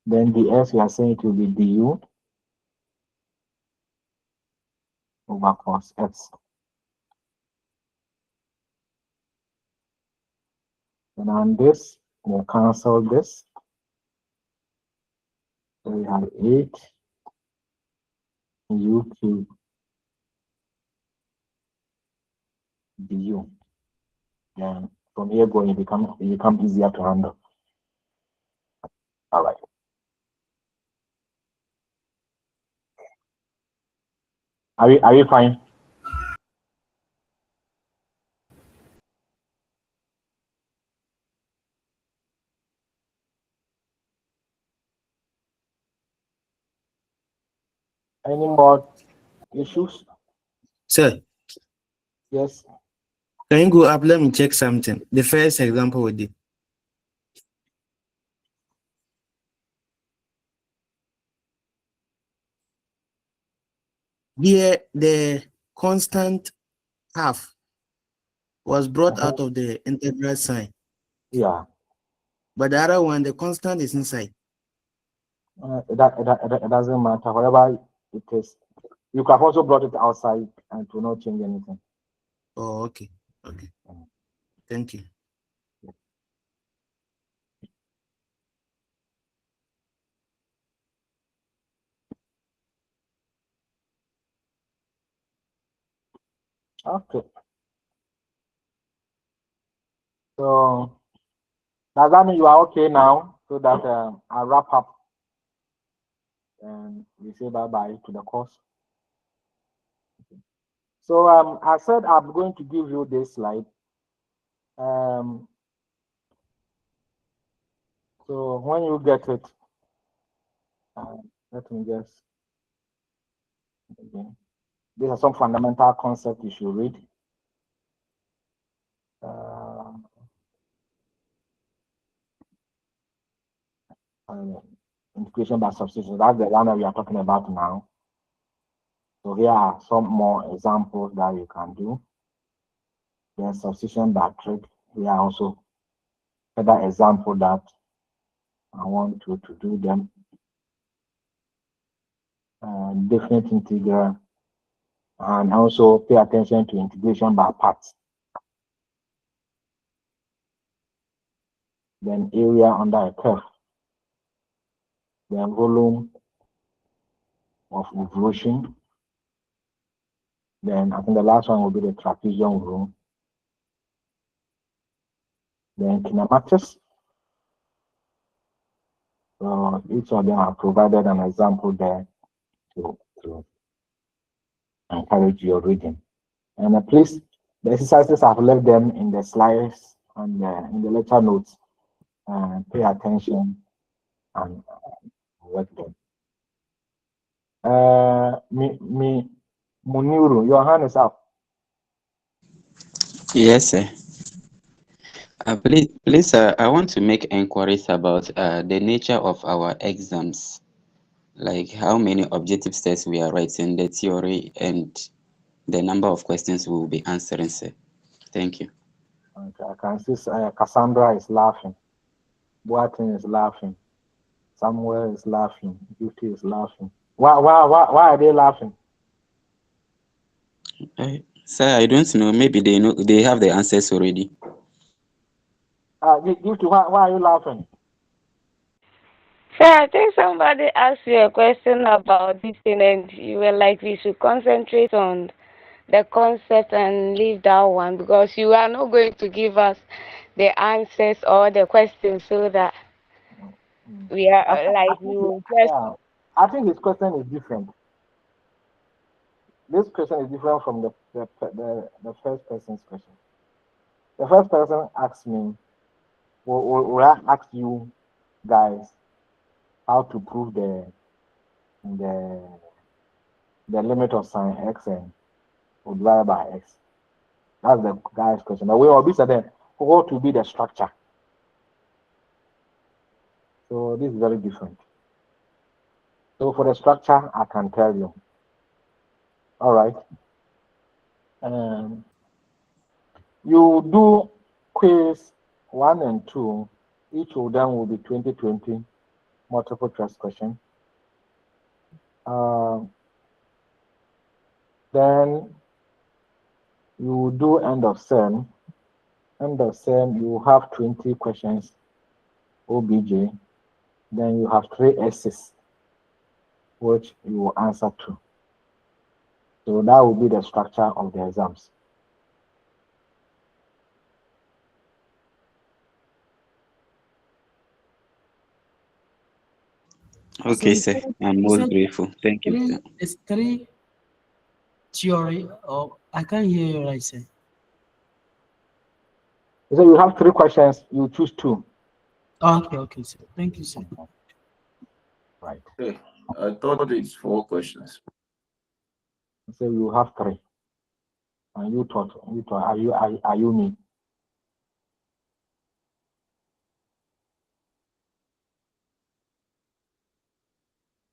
Then the S, we are saying it will be du over cos X. And on this, we'll cancel this. So we have 8 U cube du. And from here going, it become easier to handle. All right. Are you fine? Any more issues? Sir, Yes. can you go up? Let me check something. The first example we did. Here, the constant half was brought out of the integral sign. Yeah. But the other one, the constant is inside. It doesn't matter. Whatever it is, you can also brought it outside and it will not change anything. Oh, okay. Okay. Thank you. Okay. So does that mean you are okay now? So that I'll wrap up and we say bye-bye to the course. So I said I'm going to give you this slide. So when you get it, let me just again. These are some fundamental concepts you should read. Integration by substitution, that's the one that we are talking about now. So here are some more examples that you can do. There's substitution by trig. Here are also other example that I want you to do them. Definite integral, and also pay attention to integration by parts. Then area under a curve. Then volume of evolution. Then I think the last one will be the trapezium rule. Then kinematics. So each of them have provided an example there to encourage your reading. And please, the exercises I've left them in the slides and in the lecture notes. Pay attention and work them. Muniru, your hand is up. Yes, sir. Please, I want to make inquiries about the nature of our exams, like how many objective tests we are writing, the theory, and the number of questions we will be answering, sir. Thank you. Okay, I can see Cassandra is laughing. Boatin is laughing. Samuel is laughing. Beauty is laughing. Why are they laughing? Sir, I don't know. Maybe they know, they have the answers already. Beauty, why are you laughing? Sir, I think somebody asked you a question about this thing, and you were like, we should concentrate on the concept and leave that one, because you are not going to give us the answers or the questions, so that we are like you just. I think his question is different. This question is different from the first person's question. The first person asked me, will I ask you guys how to prove the limit of sine x and divided by x? That's the guy's question. But we will be saying what will be the structure. So this is very different. So for the structure, I can tell you. All right. You do quiz 1 and 2. Each of them will be 2020 multiple choice question. Then you do end of sem. End of sem, you have 20 questions, OBJ. Then you have 3 essays, which you will answer to. So that will be the structure of the exams. Okay, sir. I'm most grateful. Thank you, sir. It's 3 theory, or I can't hear you right, sir. So you have 3 questions, you choose 2. Okay, sir. Thank you, sir. Right. Okay. I thought it's 4 questions. So you have 3. And you thought, are you me?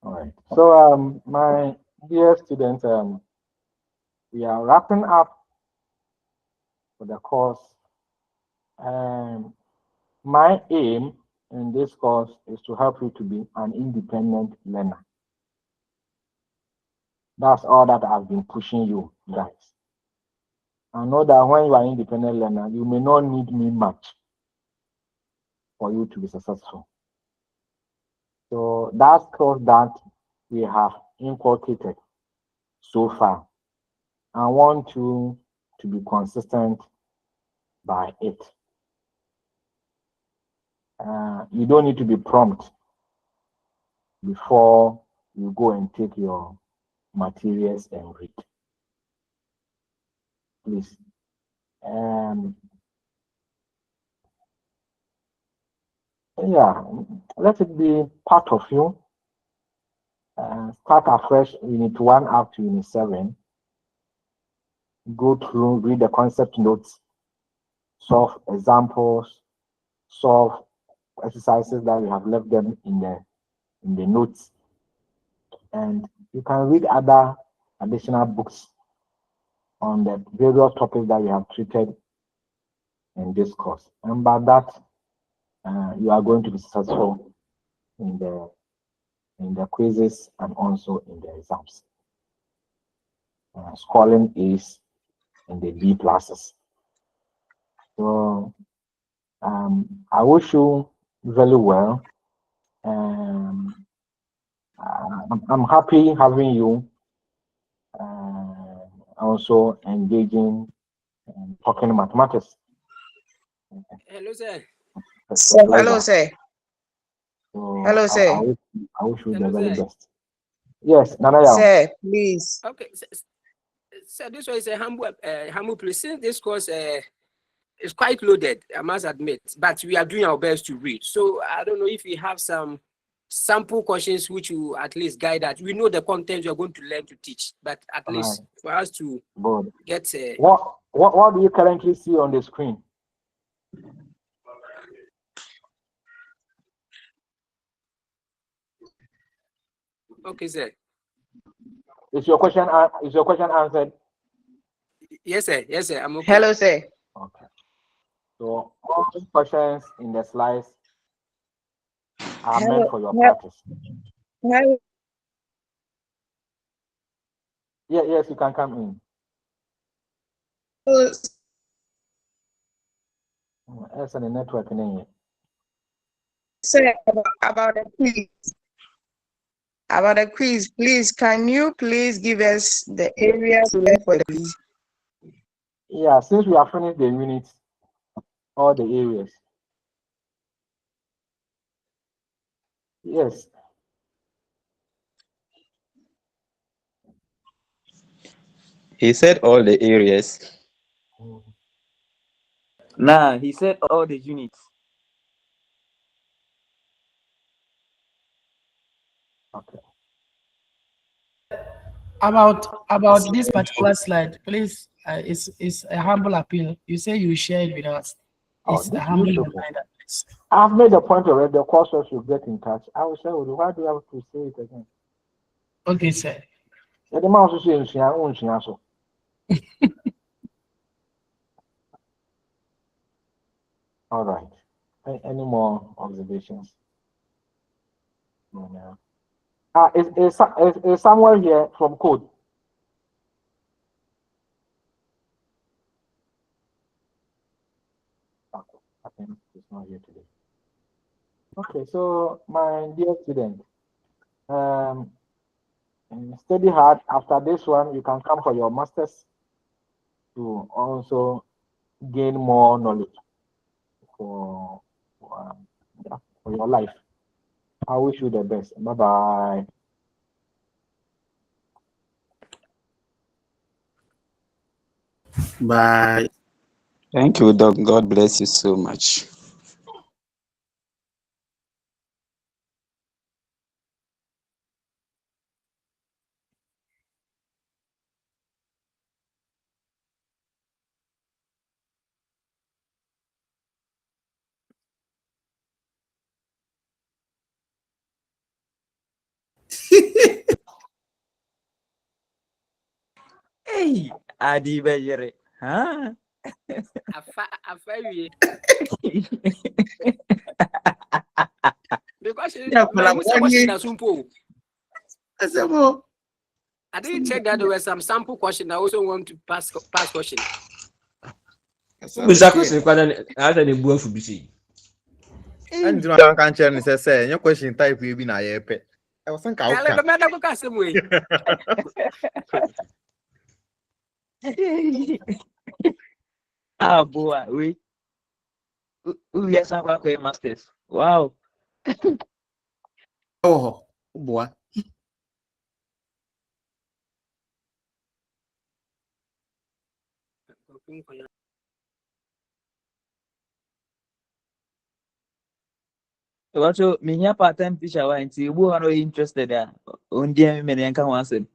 All right. So my dear students, we are wrapping up for the course. My aim in this course is to help you to be an independent learner. That's all that I've been pushing you guys. I know that when you are independent learner, you may not need me much for you to be successful. So that's course that we have inculcated so far. I want you to be consistent by it. You don't need to be prompt before you go and take your materials and read. Please. Yeah, let it be part of you. Start afresh, Unit 1 up to Unit 7. Go through, read the concept notes, solve examples, solve exercises that we have left them in the notes. And you can read other additional books on the various topics that we have treated in this course. And by that, you are going to be successful in the quizzes and also in the exams. Scoring is in the B classes. So I wish you very well. I'm happy having you also engaging and talking mathematics. Hello, sir. Hello, sir. So Hello, sir. I wish you the Hello, very sir. best. Yes, Nana. Sir, please. Okay, so this one is a humble place. Since this course is quite loaded, I must admit, but we are doing our best to read. So I don't know if you have some sample questions which will at least guide us. We know the content we are going to learn to teach, but at least for us to get what do you currently see on the screen? Okay, sir. Is your question answered? Yes, sir. Yes, sir. I'm okay. Hello, sir. Okay. So all the questions in the slides are meant for your practice. Hello. Yes, you can come in. That's on the network. Sir, about the quiz. About the quiz, please, can you please give us the areas for the quiz? Yeah, since we have finished the units, all the areas. Yes. He said all the areas. Nah, he said all the units. Okay. About this particular slide, please. It's a humble appeal. You say you share it with us. It's a humble reminder. I've made a point already. The courses should get in touch. I will share with you. Why do you have to say it again? Okay, sir. The mouse is in All right. Any more observations? No. Is somewhere here from code? Okay, I think it's not here today. Okay, so my dear student, study hard. After this one, you can come for your masters to also gain more knowledge for your life. I wish you the best. Bye-bye. Bye. Thank you, Doc. God bless you so much. Hey, Adi Bayere. Huh? Affair. The question, Yeah, man, what's the question as simple? I didn't check that there were some sample question. I also want to pass question. Bisa question kwada asa ne bua fubisi. And you know, I can't change this. Say, your question type will be na yepe. I was thinking, I let me go some way. Ah, boy, we yes, I'm going masters. Wow. Oh, boy. So, me part-time teacher, why? You are not interested. On DM me, I can answer.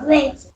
Wait.